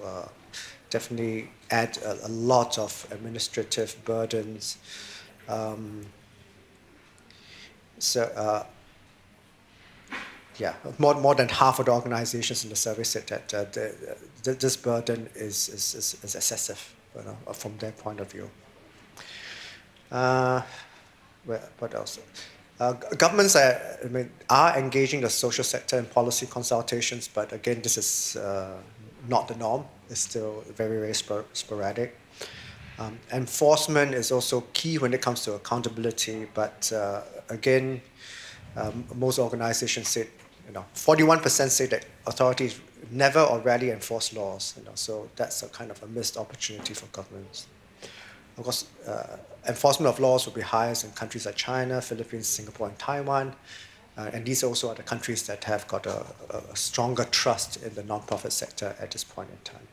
definitely add a lot of administrative burdens. More than half of the organizations in the survey said that this burden is excessive, from their point of view. What else? Governments are engaging the social sector in policy consultations, but again, this is not the norm. It's still very, very sporadic. Enforcement is also key when it comes to accountability, but again, most organizations say, 41% say that authorities never or rarely enforce laws. So that's a kind of a missed opportunity for governments. Of course, enforcement of laws will be highest in countries like China, Philippines, Singapore, and Taiwan. And these also are the countries that have got a stronger trust in the non-profit sector at this point in time.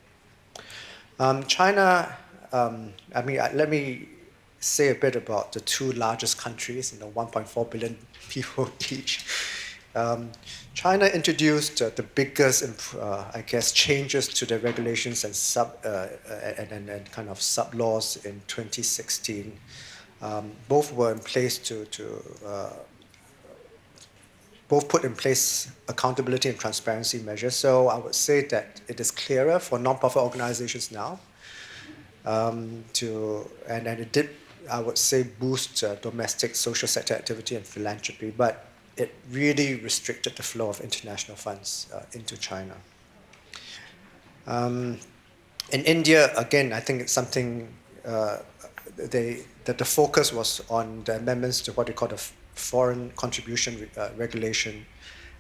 China, let me say a bit about the two largest countries, 1.4 billion people each. China introduced the biggest, changes to the regulations and kind of sub laws in 2016. Both were in place both put in place accountability and transparency measures. So I would say that it is clearer for non-profit organizations now. And it did, I would say, boost domestic social sector activity and philanthropy, but it really restricted the flow of international funds into China. In India, again, I think it's something that the focus was on the amendments to what they call the Foreign Contribution Regulation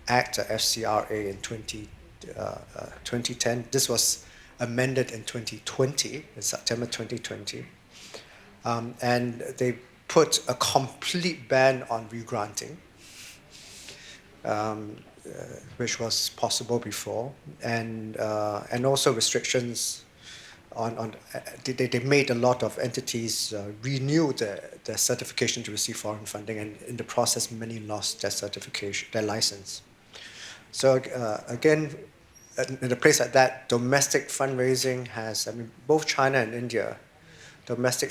Act, FCRA, in 2010. This was amended in 2020, in September 2020. And they put a complete ban on regranting, which was possible before, and also restrictions on they made a lot of entities renew their certification to receive foreign funding, and in the process, many lost their certification, their license. So again, in a place like that, domestic fundraising has, both China and India, domestic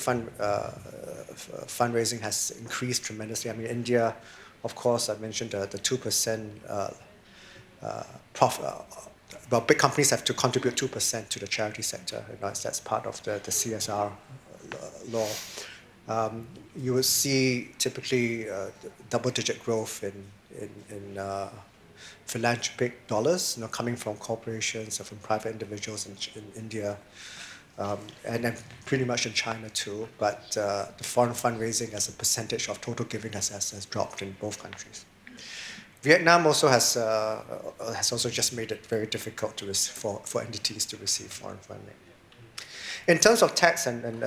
fundraising has increased tremendously. India, of course, I mentioned the 2% profit. Well, big companies have to contribute 2% to the charity sector. That's part of the CSR law. You will see typically double-digit growth in philanthropic dollars, coming from corporations or from private individuals in India, and then pretty much in China too. But the foreign fundraising as a percentage of total giving has dropped in both countries. Vietnam also has also just made it very difficult for entities to receive foreign funding. In terms of tax, and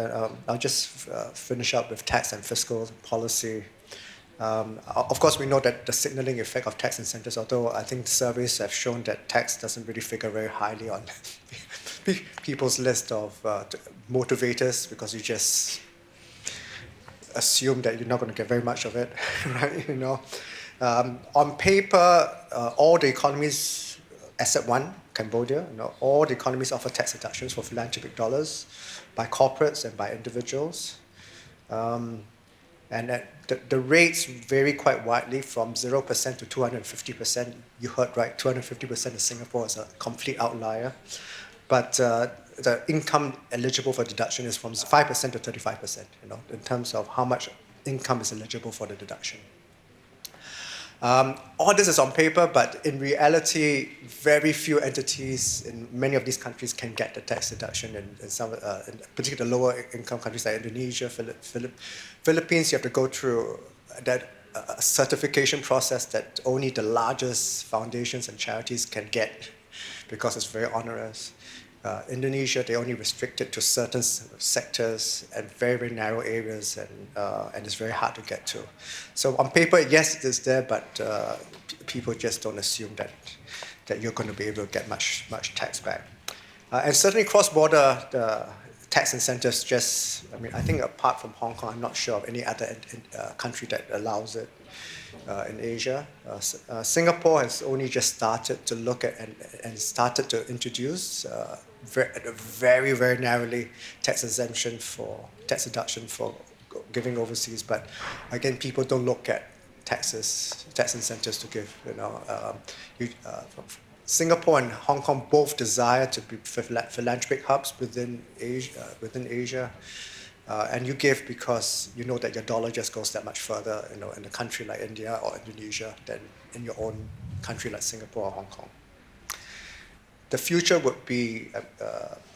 I'll just finish up with tax and fiscal policy. Of course, we know that the signaling effect of tax incentives, although I think surveys have shown that tax doesn't really figure very highly on people's list of motivators, because you just assume that you're not going to get very much of it, right? On paper, all the economies, except one, Cambodia, all the economies offer tax deductions for philanthropic dollars by corporates and by individuals. And the rates vary quite widely from 0% to 250%. You heard right, 250% in Singapore is a complete outlier. But the income eligible for deduction is from 5% to 35%, in terms of how much income is eligible for the deduction. All this is on paper, but in reality, very few entities in many of these countries can get the tax deduction. In some, in particularly the lower income countries like Indonesia, Philippines, you have to go through that certification process that only the largest foundations and charities can get, because it's very onerous. Indonesia, they only restrict it to certain sectors and very, very narrow areas, and it's very hard to get to. So on paper, yes, it is there, but people just don't assume that you're going to be able to get much tax back. And certainly cross-border tax incentives I think apart from Hong Kong, I'm not sure of any other country that allows it in Asia. Singapore has only just started to look at and started to introduce very, very narrowly tax deduction for giving overseas. But again, people don't look at tax incentives to give. Singapore and Hong Kong both desire to be philanthropic hubs within Asia. And you give because you know that your dollar just goes that much further, in a country like India or Indonesia than in your own country like Singapore or Hong Kong. The future would be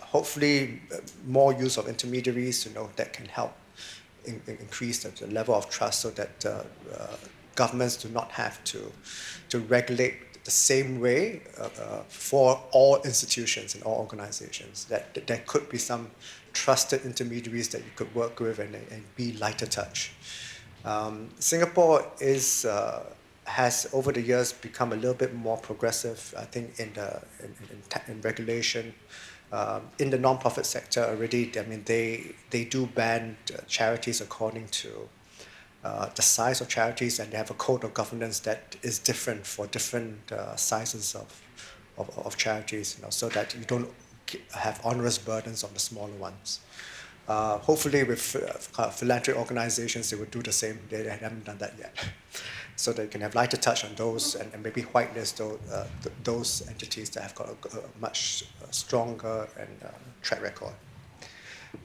hopefully more use of intermediaries, that can help increase the level of trust, so that governments do not have to regulate the same way for all institutions and all organizations. That there could be some trusted intermediaries that you could work with and be lighter touch. Singapore has over the years become a little bit more progressive, I think, in regulation. In the non-profit sector already, I mean, they do ban charities according to the size of charities, and they have a code of governance that is different for different sizes of charities, so that you don't have onerous burdens on the smaller ones. Hopefully with philanthropic organizations, they would do the same. They haven't done that yet. So they can have lighter touch on those and maybe whitelist those entities that have got a much stronger track record.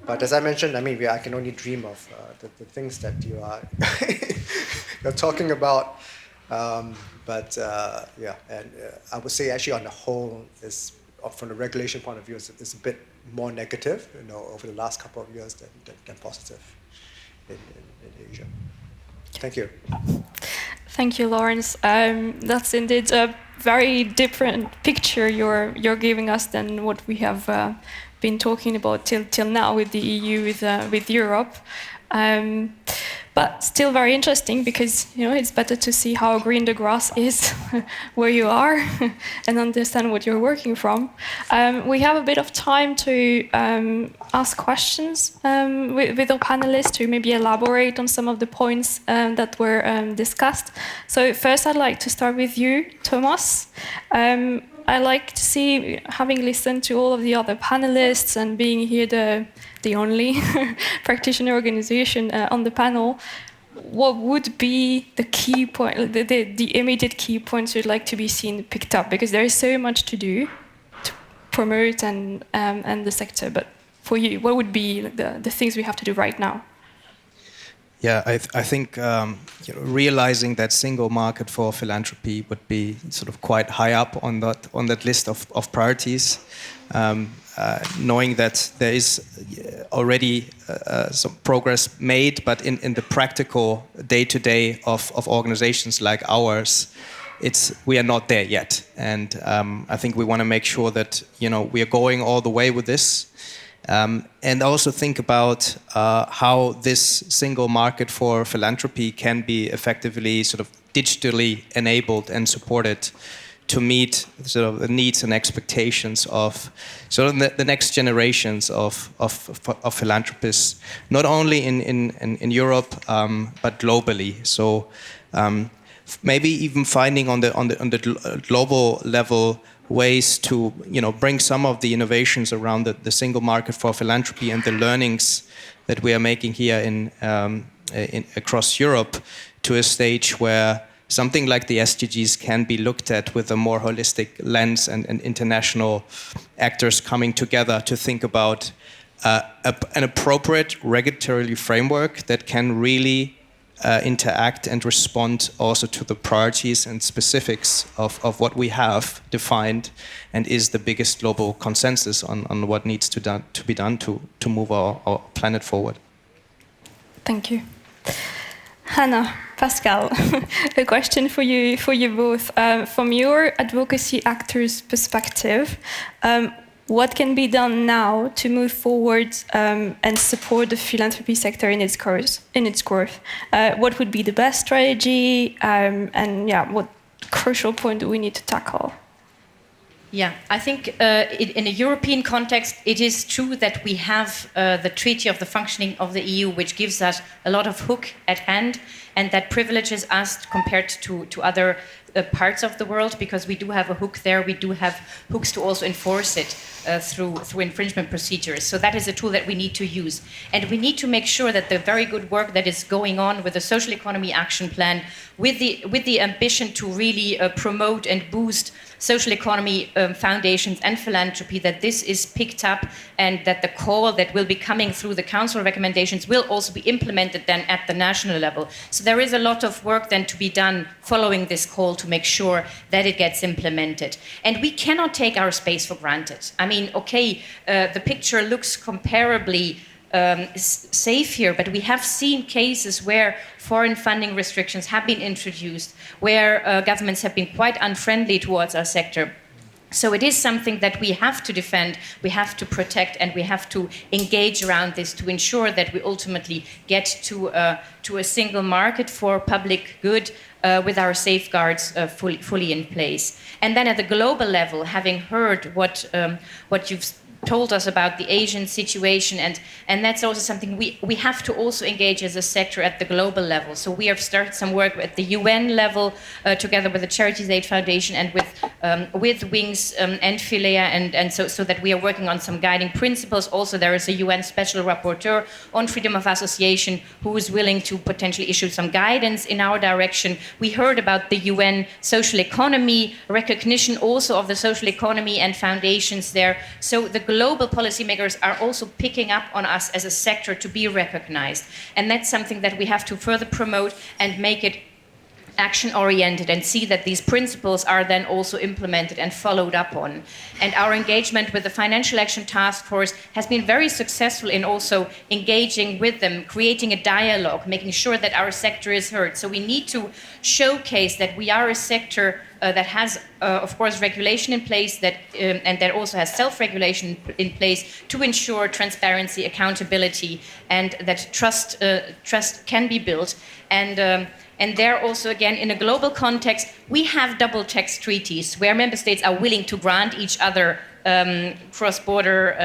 But as I mentioned, I mean, I can only dream of the things that you're talking about. Yeah, and I would say actually on the whole, from the regulation point of view, it's a bit more negative, over the last couple of years than positive in Asia. Thank you. Thank you, Lawrence. That's indeed a very different picture you're giving us than what we have been talking about till now with the EU, with Europe. But still very interesting, because it's better to see how green the grass is where you are and understand what you're working from. We have a bit of time to ask questions with our panelists to maybe elaborate on some of the points that were discussed. So first I'd like to start with you, Thomas. I like to see, having listened to all of the other panelists and being here the only practitioner organization on the panel, what would be the key point, the immediate key points you'd like to be seen picked up? Because there is so much to do to promote and the sector. But for you, what would be the things we have to do right now? Yeah, I think realizing that single market for philanthropy would be sort of quite high up on that list of priorities. Knowing that there is already some progress made, but in the practical day-to-day of organizations like ours, we are not there yet. And I think we want to make sure that we are going all the way with this. And also think about how this single market for philanthropy can be effectively sort of digitally enabled and supported to meet sort of the needs and expectations of sort of the next generations of philanthropists, not only in Europe but globally. So maybe even finding on the global level ways to bring some of the innovations around the single market for philanthropy and the learnings that we are making here in across Europe to a stage where something like the SDGs can be looked at with a more holistic lens and international actors coming together to think about an appropriate regulatory framework that can really interact and respond also to the priorities and specifics of what we have defined and is the biggest global consensus on what needs to be done to move our planet forward. Thank you. Hannah, Pascal, a question for you both. From your advocacy actors' perspective, what can be done now to move forward and support the philanthropy sector in its growth? What would be the best strategy? What crucial point do we need to tackle? Yeah, I think in a European context, it is true that we have the Treaty of the Functioning of the EU, which gives us a lot of hook at hand. and that privileges us compared to other parts of the world, because we do have a hook there. We do have hooks to also enforce it through infringement procedures. So that is a tool that we need to use. And we need to make sure that the very good work that is going on with the Social Economy Action Plan, with the ambition to really promote and boost social economy foundations and philanthropy, that this is picked up, and that the call that will be coming through the council recommendations will also be implemented then at the national level. So there is a lot of work then to be done following this call to make sure that it gets implemented. And we cannot take our space for granted. I mean, okay, the picture looks comparably safe here, but we have seen cases where foreign funding restrictions have been introduced, where governments have been quite unfriendly towards our sector. So it is something that we have to defend, we have to protect, and we have to engage around this to ensure that we ultimately get to a single market for public good with our safeguards fully in place. And then at the global level, having heard what you've told us about the Asian situation, and that's also something we have to also engage as a sector at the global level. So we have started some work at the UN level together with the Charities Aid Foundation and with Wings and Philea, and so that we are working on some guiding principles. Also, there is a UN Special Rapporteur on freedom of association who is willing to potentially issue some guidance in our direction. We heard about the UN social economy, recognition also of the social economy and foundations there. So the global policymakers are also picking up on us as a sector to be recognized. And that's something that we have to further promote and make it action-oriented, and see that these principles are then also implemented and followed up on. And our engagement with the Financial Action Task Force has been very successful in also engaging with them, creating a dialogue, making sure that our sector is heard. So we need to showcase that we are a sector that has, of course, regulation in place, and that also has self-regulation in place to ensure transparency, accountability, and that trust can be built. And there also, again, in a global context, we have double tax treaties where member states are willing to grant each other cross-border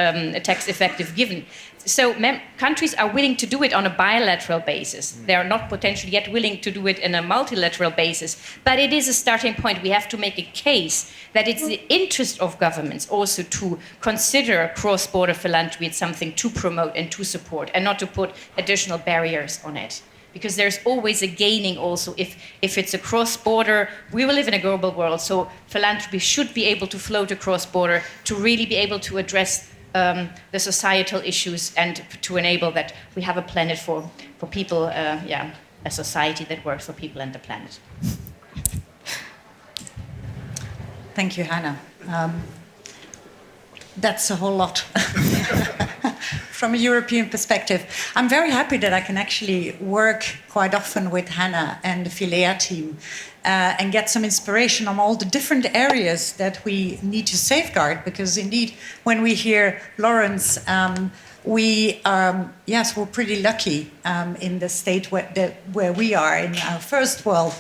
tax effective given. So countries are willing to do it on a bilateral basis. They are not potentially yet willing to do it in a multilateral basis. But it is a starting point. We have to make a case that it's the interest of governments also to consider cross-border philanthropy as something to promote and to support, and not to put additional barriers on it. Because there's always a gaining also if it's a cross-border. We will live in a global world, so philanthropy should be able to float across border to really be able to address the societal issues, and to enable that we have a planet for people, a society that works for people and the planet. Thank you, Hannah. That's a whole lot from a European perspective. I'm very happy that I can actually work quite often with Hannah and the Philea team and get some inspiration on all the different areas that we need to safeguard. Because indeed, when we hear Lawrence, we're pretty lucky in the state where we are in our first world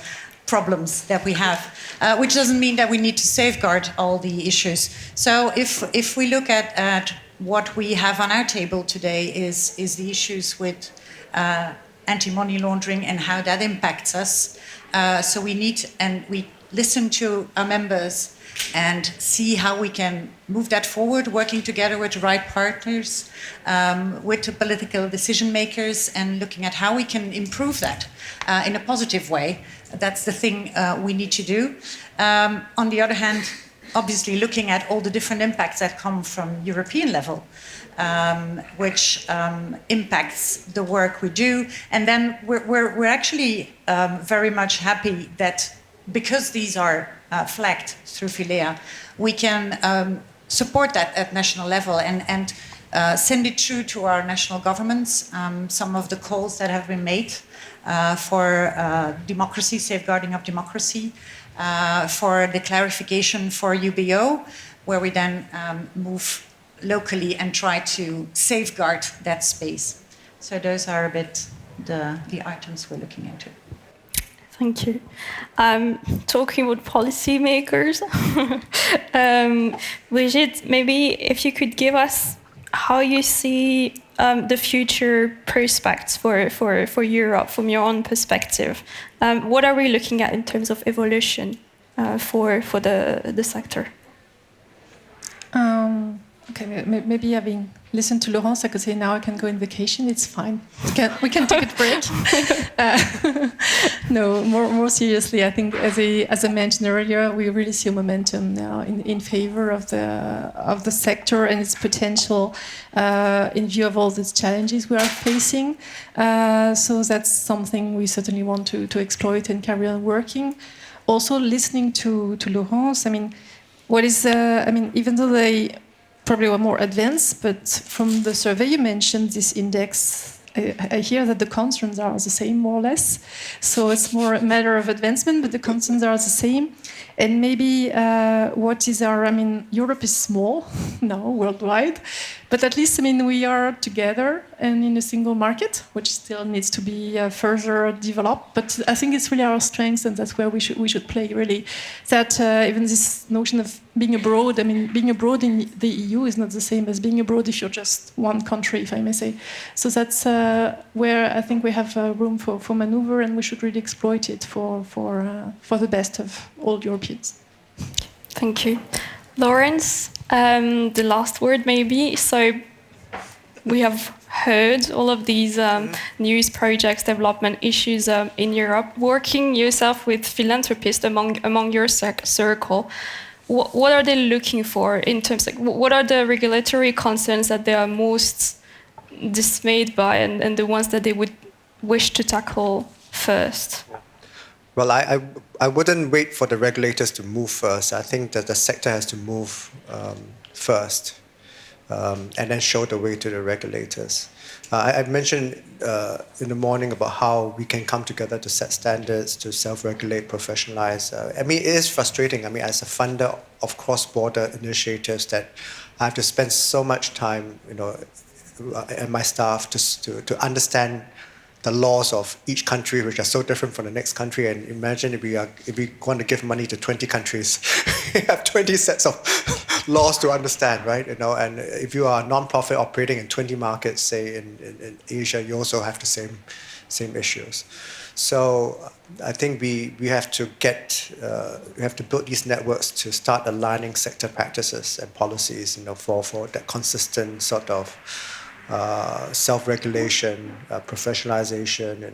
problems that we have, which doesn't mean that we need to safeguard all the issues. So if we look at what we have on our table today is the issues with anti-money laundering and how that impacts us. So we listen to our members and see how we can move that forward, working together with the right partners, with the political decision makers, and looking at how we can improve that in a positive way. That's the thing we need to do. On the other hand, obviously looking at all the different impacts that come from European level, which impacts the work we do. And then we're actually very much happy that because these are flagged through Philea, we can support that at national level and send it through to our national governments, some of the calls that have been made for democracy, safeguarding of democracy, for the clarification for UBO, where we then move locally and try to safeguard that space. So those are a bit the items we're looking into. Thank you. Talking about policymakers, Brigitte, maybe if you could give us how you see the future prospects for Europe from your own perspective. What are we looking at in terms of evolution for the sector? Okay, maybe having listened to Laurence, I could say now I can go on vacation. It's fine. We can take a break. No, more seriously, I think as I mentioned earlier, we really see a momentum now in favor of the sector and its potential in view of all these challenges we are facing. So that's something we certainly want to exploit and carry on working. Also, listening to Laurence, I mean, even though they probably were more advanced, but from the survey you mentioned, this index, I hear that the concerns are the same, more or less. So it's more a matter of advancement, but the concerns are the same. And maybe Europe is small now, worldwide, but at least, we are together and in a single market, which still needs to be further developed. But I think it's really our strength, and that's where we should play, really. That even this notion of being abroad, being abroad in the EU is not the same as being abroad if you're just one country, if I may say. So that's where I think we have room for maneuver, and we should really exploit it for the best of all Europeans. Thank you. Laurence, the last word maybe. So we have heard all of these news projects, development issues in Europe. Working yourself with philanthropists among your circle, what are they looking for in terms of what are the regulatory concerns that they are most dismayed by and the ones that they would wish to tackle first? Well, I wouldn't wait for the regulators to move first. I think that the sector has to move first and then show the way to the regulators. I mentioned in the morning about how we can come together to set standards, to self-regulate, professionalize. It is frustrating. As a funder of cross-border initiatives, that I have to spend so much time, and my staff to understand the laws of each country, which are so different from the next country. And imagine if we want to give money to 20 countries, we have 20 sets of laws to understand, right? And if you are a non-profit operating in 20 markets, say in Asia, you also have the same issues. So I think we have to build these networks to start aligning sector practices and policies, for that consistent sort of self-regulation, professionalization,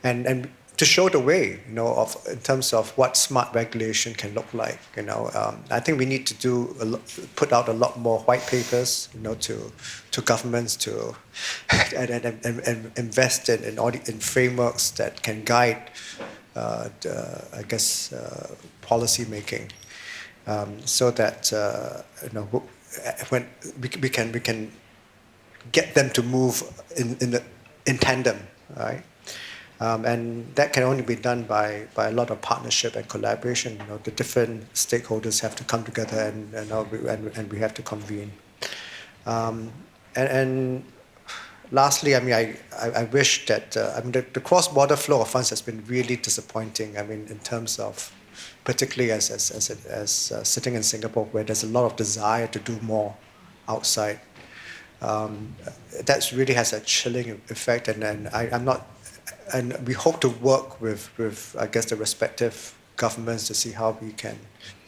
and to show the way, in terms of what smart regulation can look like. I think we need to put out a lot more white papers, to governments and invest in frameworks that can guide, policy making, so that when we can get them to move in tandem, right? And that can only be done by a lot of partnership and collaboration. The different stakeholders have to come together and we have to convene. And lastly, I wish that the cross-border flow of funds has been really disappointing. In terms of, particularly as sitting in Singapore, where there's a lot of desire to do more outside. That really has a chilling effect, and we hope to work with the respective governments to see how we can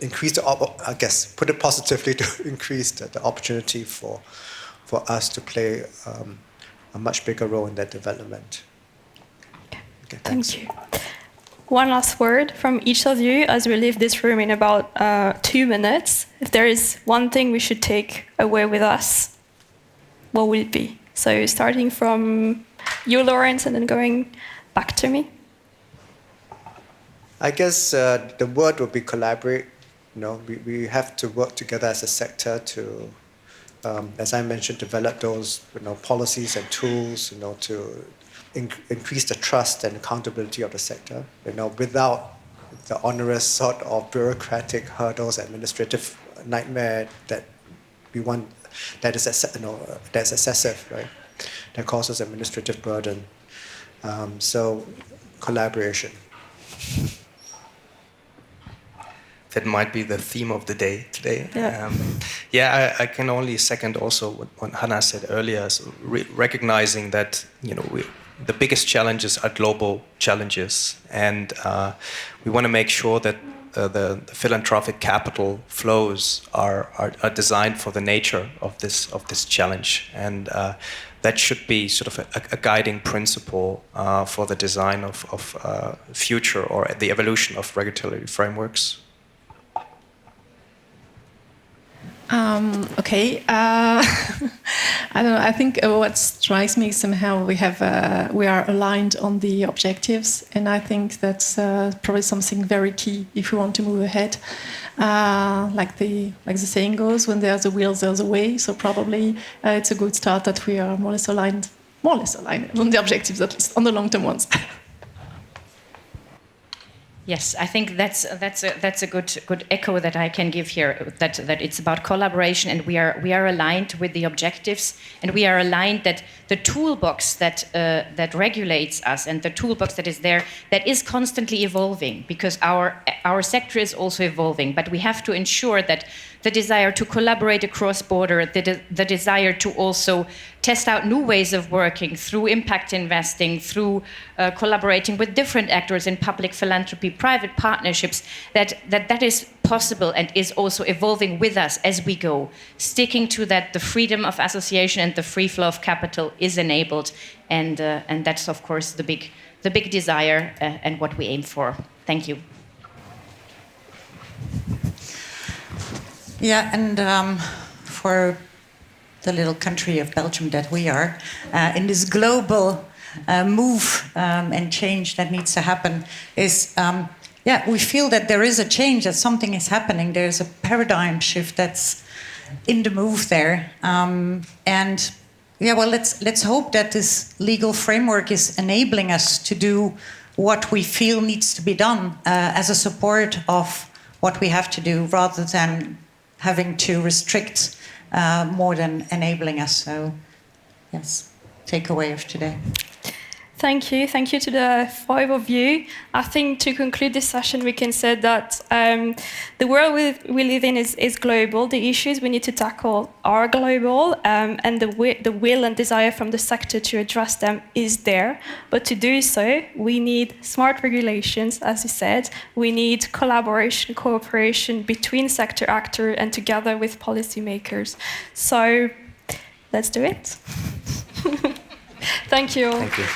increase put it positively, to increase the opportunity for us to play a much bigger role in that development. Okay, thank you. One last word from each of you as we leave this room in about 2 minutes. If there is one thing we should take away with us, what will it be? So starting from you, Laurence, and then going back to me. I guess the word would be collaborate. We have to work together as a sector to, as I mentioned, develop those policies and tools, to increase the trust and accountability of the sector. Without the onerous sort of bureaucratic hurdles, administrative nightmare that we want. That's excessive, right? That causes administrative burden. So, collaboration. that might be the theme of the day today. Yeah. I can only second also what Hannah said earlier, so recognizing that the biggest challenges are global challenges, and we want to make sure that the philanthropic capital flows are designed for the nature of this challenge, and that should be sort of a guiding principle for the design of future or the evolution of regulatory frameworks. Okay. I don't know. I think what strikes me somehow we are aligned on the objectives, and I think that's probably something very key if we want to move ahead. Like the saying goes, when there's a will, there's a way. So probably it's a good start that we are more or less aligned on the objectives, at least on the long-term ones. Yes, I think that's a good echo that I can give here. That it's about collaboration, and we are aligned with the objectives, and we are aligned that the toolbox that regulates us and the toolbox that is there, that is constantly evolving, because our sector is also evolving. But we have to ensure that the desire to collaborate across border, the desire to also test out new ways of working through impact investing, through collaborating with different actors in public philanthropy, private partnerships, that is possible and is also evolving with us as we go. Sticking to that, the freedom of association and the free flow of capital is enabled, and that's of course the big desire and what we aim for. Thank you. Yeah, and for the little country of Belgium that we are, in this global move and change that needs to happen, is we feel that there is a change, that something is happening. There's a paradigm shift that's in the move there, let's hope that this legal framework is enabling us to do what we feel needs to be done as a support of what we have to do, rather than having to restrict more than enabling us. So, yes, takeaway of today. Thank you. Thank you to the five of you. I think to conclude this session, we can say that the world we live in is global. The issues we need to tackle are global, and the will and desire from the sector to address them is there. But to do so, we need smart regulations, as you said. We need collaboration, cooperation between sector actors and together with policymakers. So let's do it. Thank you. Thank you.